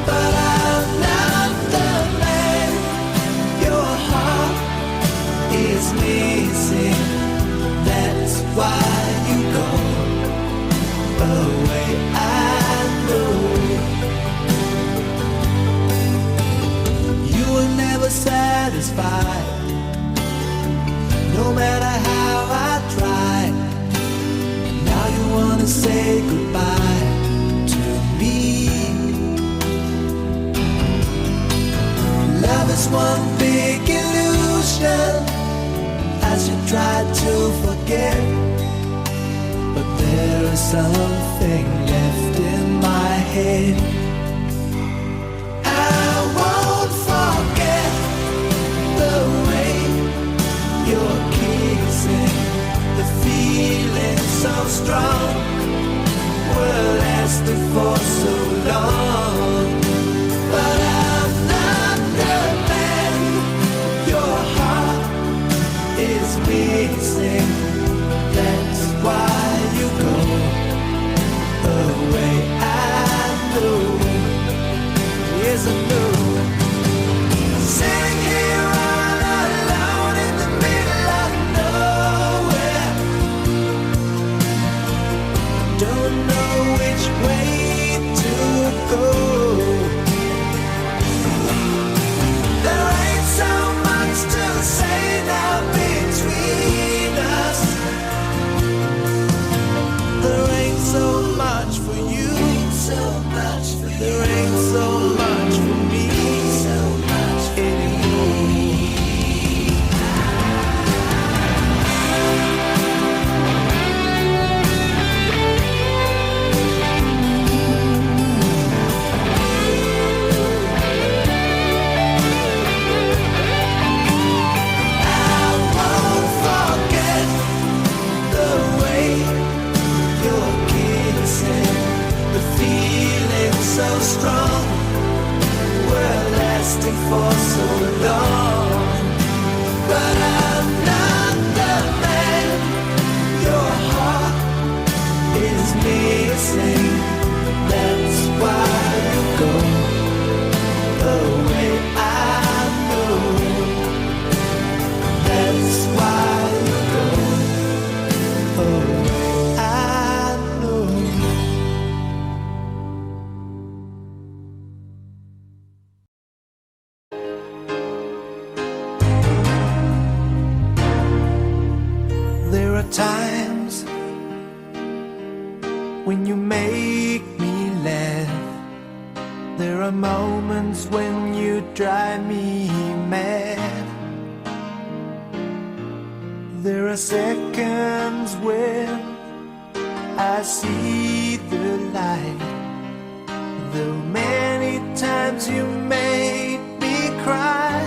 But I'm not the man your heart is missing. That's why you go away, I know. You were never satisfied, no matter how I tried. And now you wanna say goodbye to me. something left in my head. I won't forget the way you're kissing, the feeling so strong. We're lasting for so long, but I'm not the man your heart is missing. That's why you go away. I know, yes I know. Sitting here all alone in the middle of nowhere. Don't know which way to go. There ain't so much to say now between us. There ain't so much for you. There ain't so much for me. Anymore. I won't forget the way you're kissing, the feeling so strong. We're lasting for so long, but I'm not the man your heart is missing. That's why you go away. I know. That's why you go away. I know. There are times when you make me laugh. There are moments when you drive me mad. There are seconds when I see the light. Though many times you made me cry.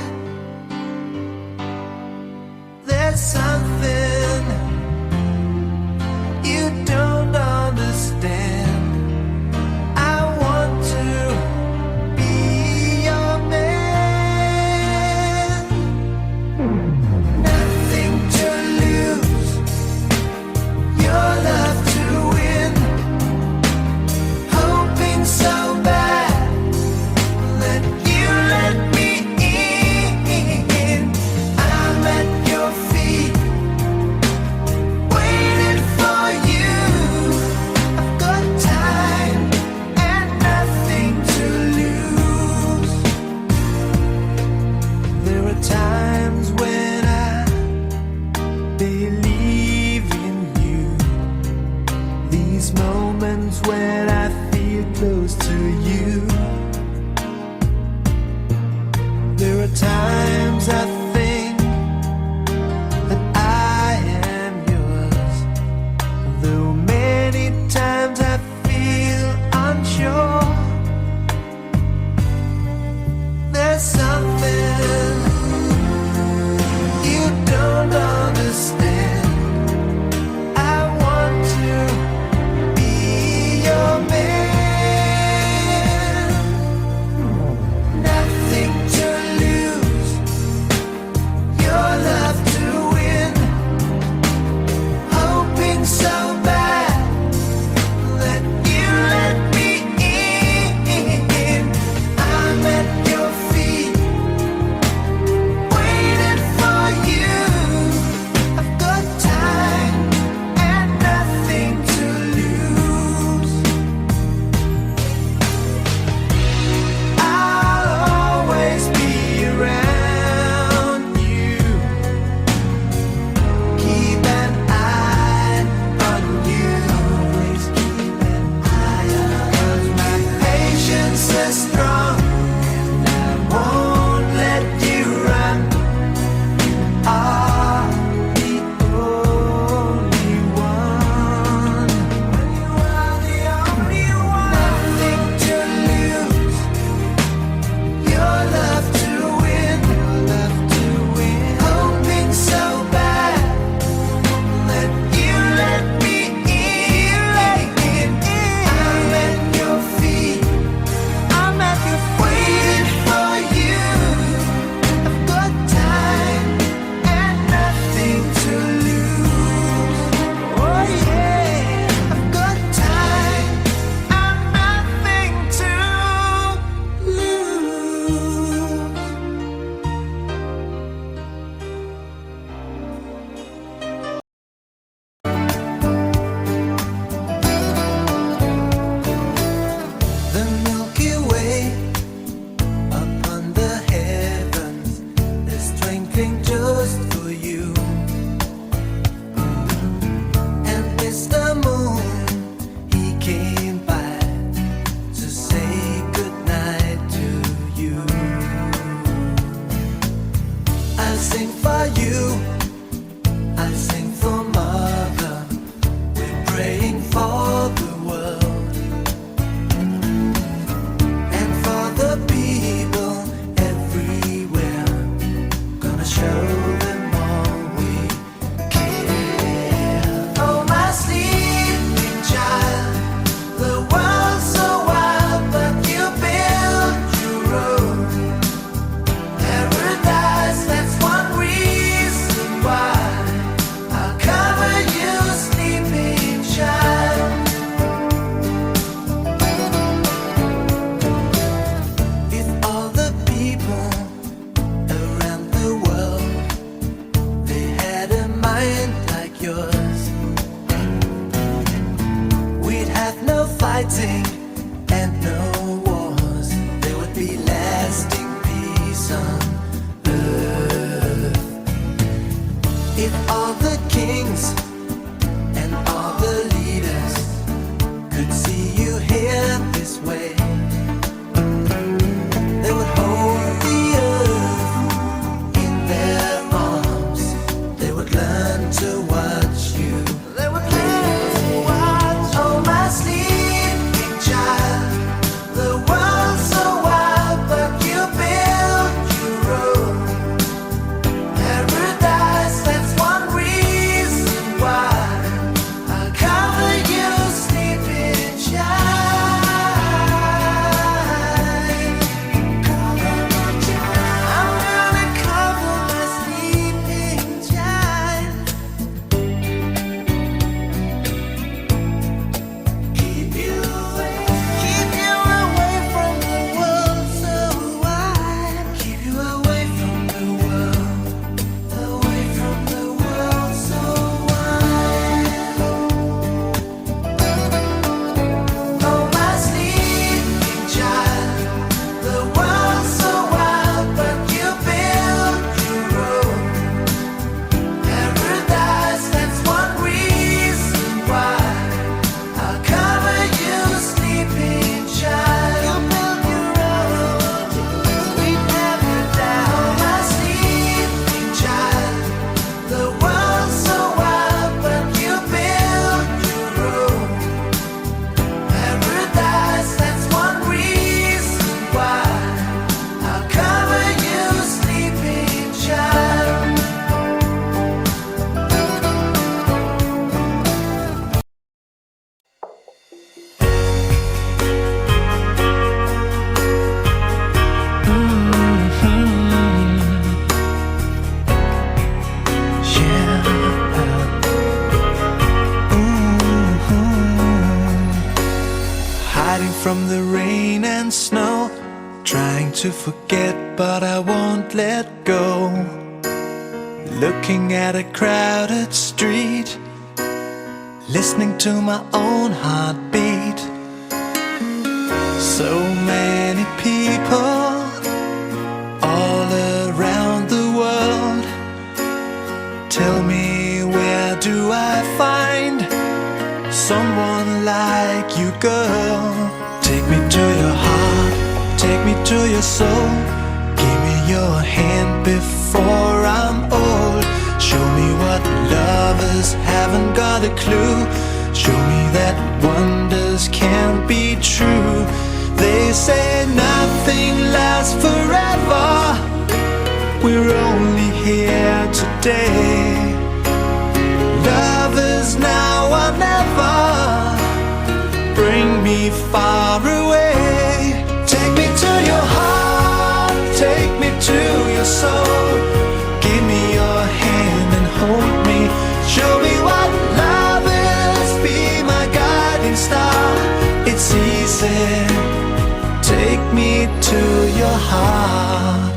There's something you don't understand. I want to be your man. Nothing to lose, your love to win. Hoping so bad that you let me in. I'm at your feet, waiting for you. I've got time and nothing to lose. There are times when I believe in you. These moments when I feel close to you. There are times I think that I am yours. Though many times I feel unsure. There's something you don't understand. I want to be your man. Nothing to lose, your love to win. Hoping so bad that you let me in. I'm at your feet, waiting for you. I've got time and nothing to lose. I'll always be around you. Keep an eye on fighting and no wars. There would be lasting peace on earth. If all the kings and all the leaders could see you here this way, they would hold the earth in their arms. They would learn to watch you. They would learn to watch. Oh, my sleeping child, the world's so wide, but you build your road. Paradise, that's one reason why I'll cover you, sleeping child. I'm gonna cover my sleeping child. Keep you away from the world so wide. Keep you away from the world, away from the world so wide. Oh, my sleeping child, the world's so wide, but you build your road. Paradise, that's one reason why I'll cover you, sleeping child. You build your road, we never die. Oh, my sleeping child, the world's so wide, but you build your road. Paradise, that's one reason why I'll cover you, sleeping child. Hiding from the rain and snow, trying to forget, but I won't let go. Looking at a crowded street, listening to my own heartbeat. So many people all around the world. Tell me, where do I find someone like you, girl? Take me to your heart, take me to your soul. Give me your hand before I'm old. Show me what lovers haven't got a clue. Show me that wonders can't be true. They say nothing lasts forever. We're only here today. Love is now or never. Bring me far away. Take me to your heart, take me to your soul. Give me your hand and hold me. Show me what love is, be my guiding star. It's easy. Take me to your heart.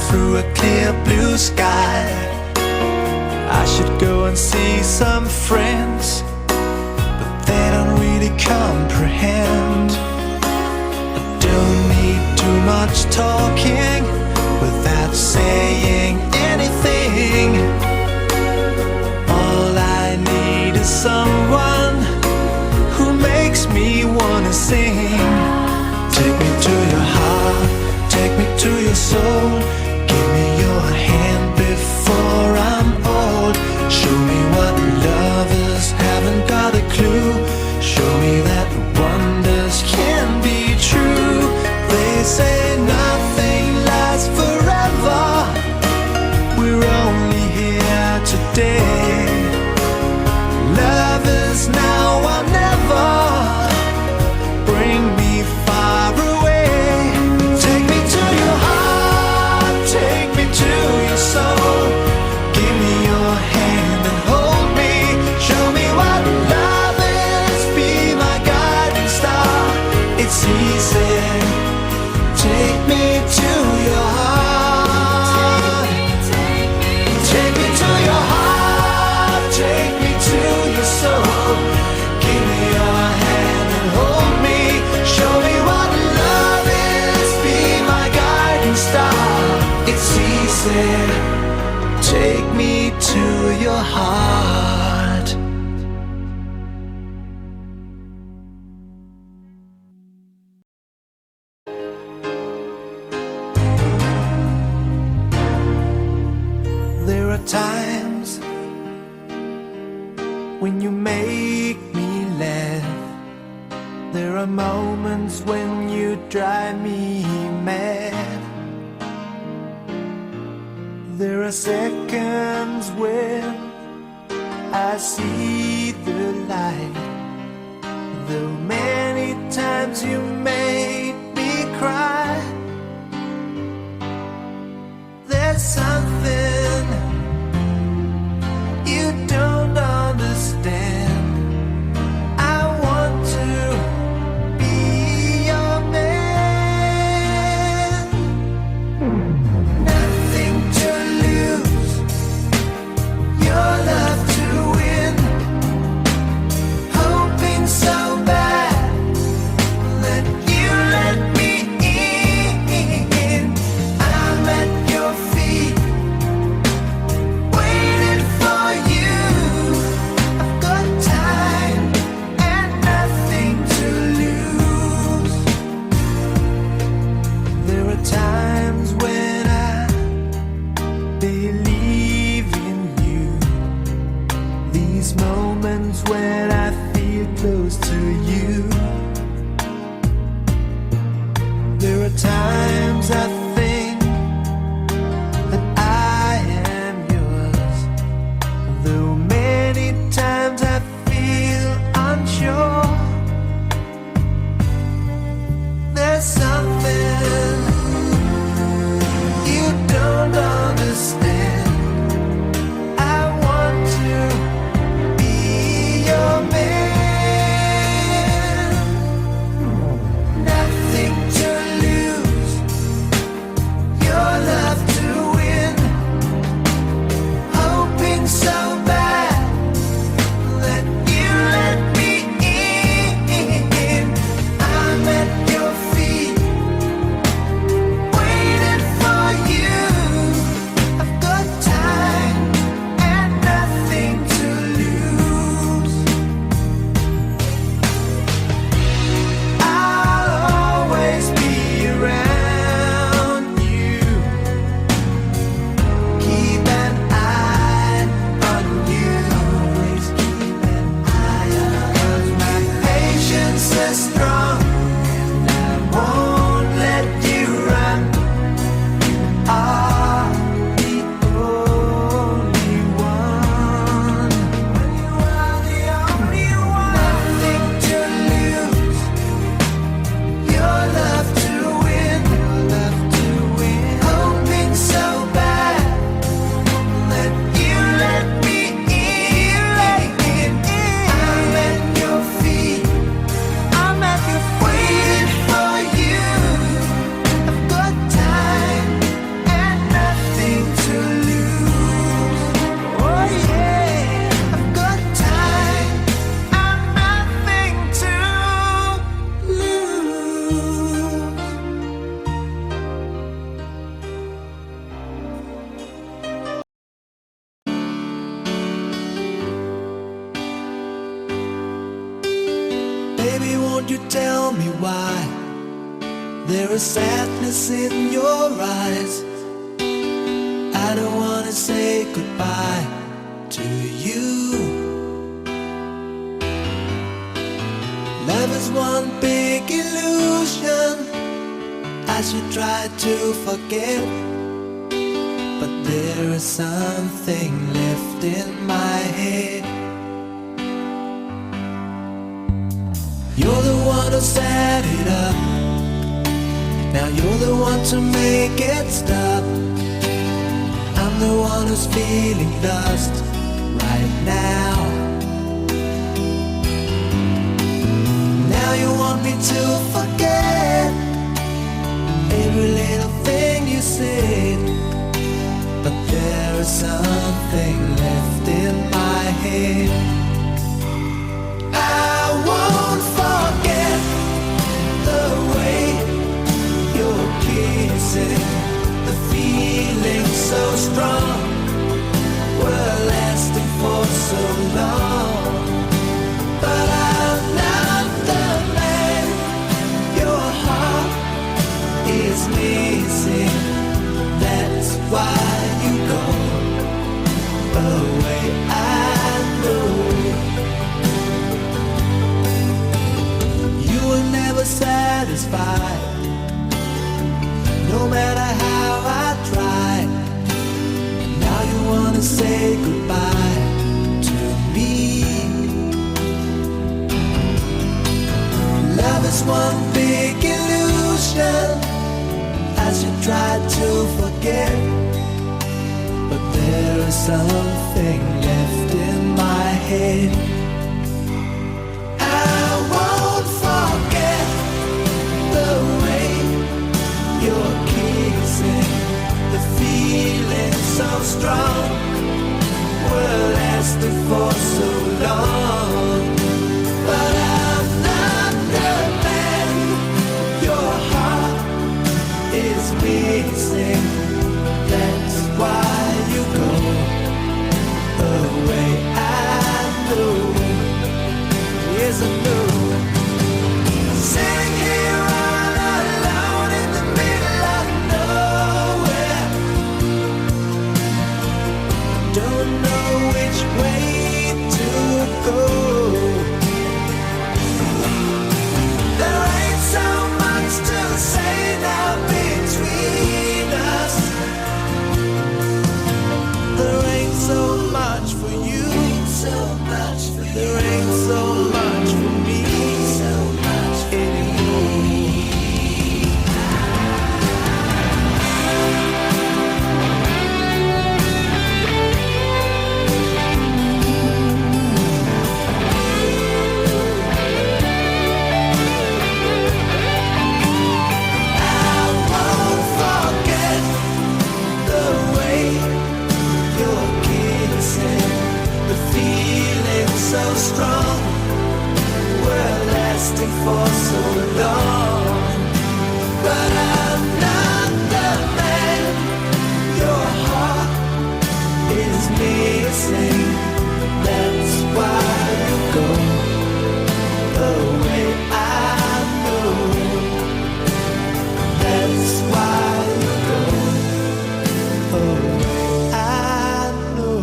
Through a clear blue sky, I should go and see some friends, but they don't really comprehend. I don't need too much talking without saying anything. All I need is someone who makes me wanna sing. Take me to your heart, take me to your soul. Give me your hand before I'm old. Show me what lovers haven't got a clue. Show me that wonders can be true. They say nothing lasts forever. Take me to your heart. There are times when you make me laugh. There are moments when you drive me mad. There are seconds when I see the light. Though many times you made me cry. There's something you don't understand. I want to be your man. Nothing to lose, your love to win. Hoping so bad that you let me in. I'm at your feet, waiting for you. I've got time and nothing to lose. There are times when I believe in you. These moments when I feel close to you. There are times I think that I am yours. Though many times I feel unsure. There's something you don't understand. I want to be your man. Nothing to lose, your love to win. Hoping so bad that you let me in. I'm at your feet, waiting for you. I've got time and nothing to lose. I'll always be around you. Keep an eye on you. Always keep an eye on you. 'Cause my patience is strong and I won't let you run. Are the only one. You are the only one. Nothing to lose, your love to win. Hoping so bad that you let me in. I'm at your feet, waiting for you. I've got time and nothing to lose. Oh yeah, I've got time and nothing to lose. Baby, won't you tell me why there is sadness in your eyes? I don't wanna say goodbye to you. Love is one big illusion I should try to forget. But there is something left in my head. You're the one who set it up. Now you're the one to make it stop. I'm the one who's feeling lost right now. Now you want me to forget every little thing you said. But there is something left in my head. I won't forget the way you're kissing, the feeling so strong, were lasting for so long. But I'm not the man your heart is missing. That's why you go away. I know you were never satisfied, no matter how I tried. Now you wanna say goodbye to me. Love is one big illusion, as you try to forget. But there is something left in my head. I won't forget the way you're kissing, the feeling so strong, we're lasting for so long. But I'm not the man your heart is missing. That's why you go away. I know, yes I know. Sitting here all alone in the middle of nowhere, don't know which way to go. There ain't so much to say now between us. There ain't so much for you, there ain't so much for me anymore. I won't forget the way you're kissing, the feeling so strong, we're lasting for so long. But I'm not the man your heart is missing. That's why you go away. I know. That's why you go away. I know.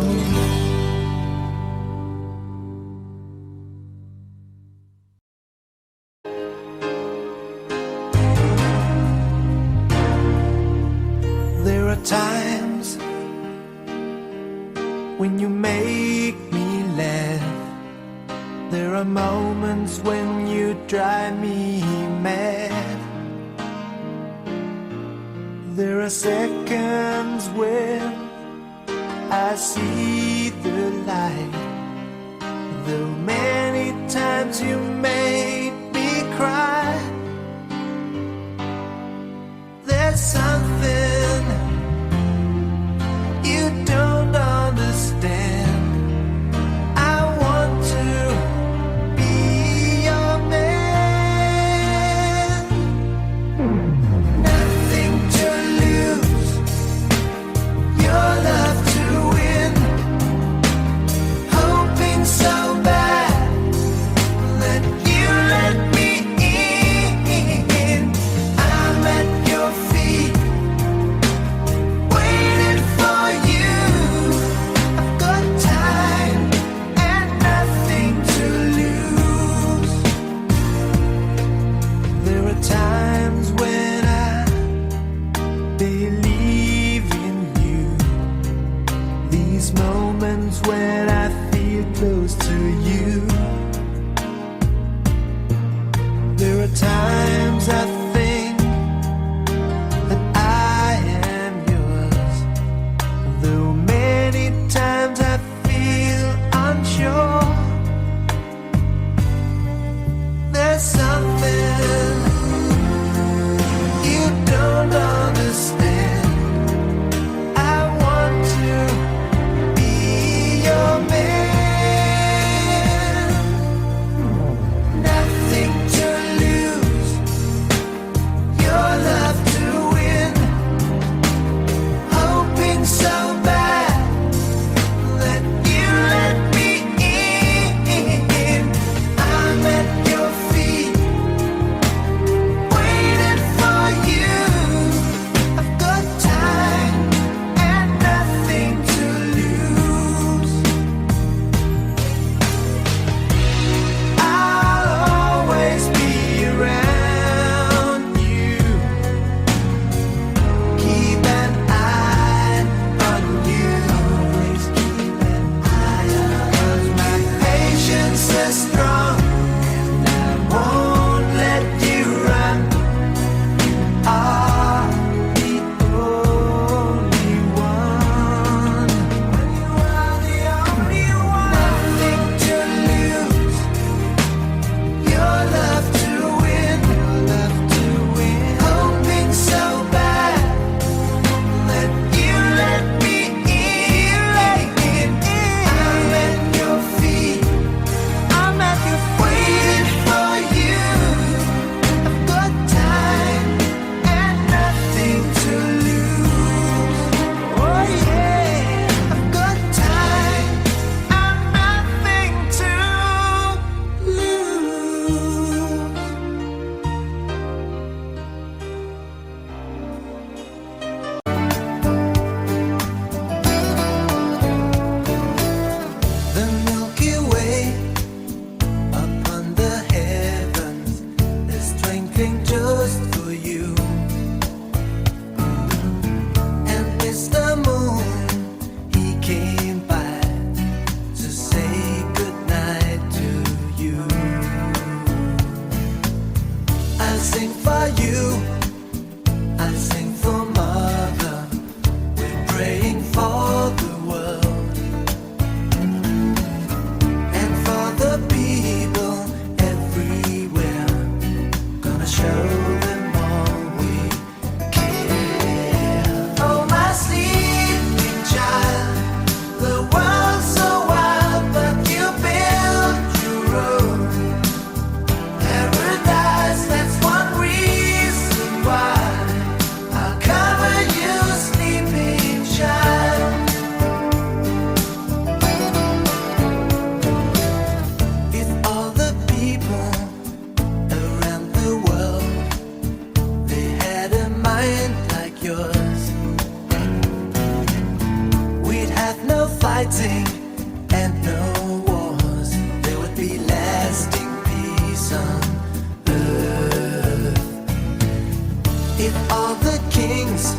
There are times when you make me laugh. There are moments when you drive me mad. There are seconds when I see the light. Though many times you made me cry, there's something you don't understand. I want to be your man. Nothing to lose, your love to win. Hoping so bad that you let me in. I'm at your feet, waiting for you. I've got time and nothing to lose. There are times when I believe in you, these moments when I feel close to you. There are times I think that I am yours, though many times I feel unsure. There's something you don't understand. I want to be your man. I sing for mother, we're praying for the world and for the people everywhere. Gonna show them all we care. Oh, my sleeping child, the world's so wild, but you build your own paradise. That's one reason why I'll cover you, sleeping child. If all the people around the world, they had a mind like yours, we'd have no fighting and no wars. There would be lasting peace on earth. If all the kings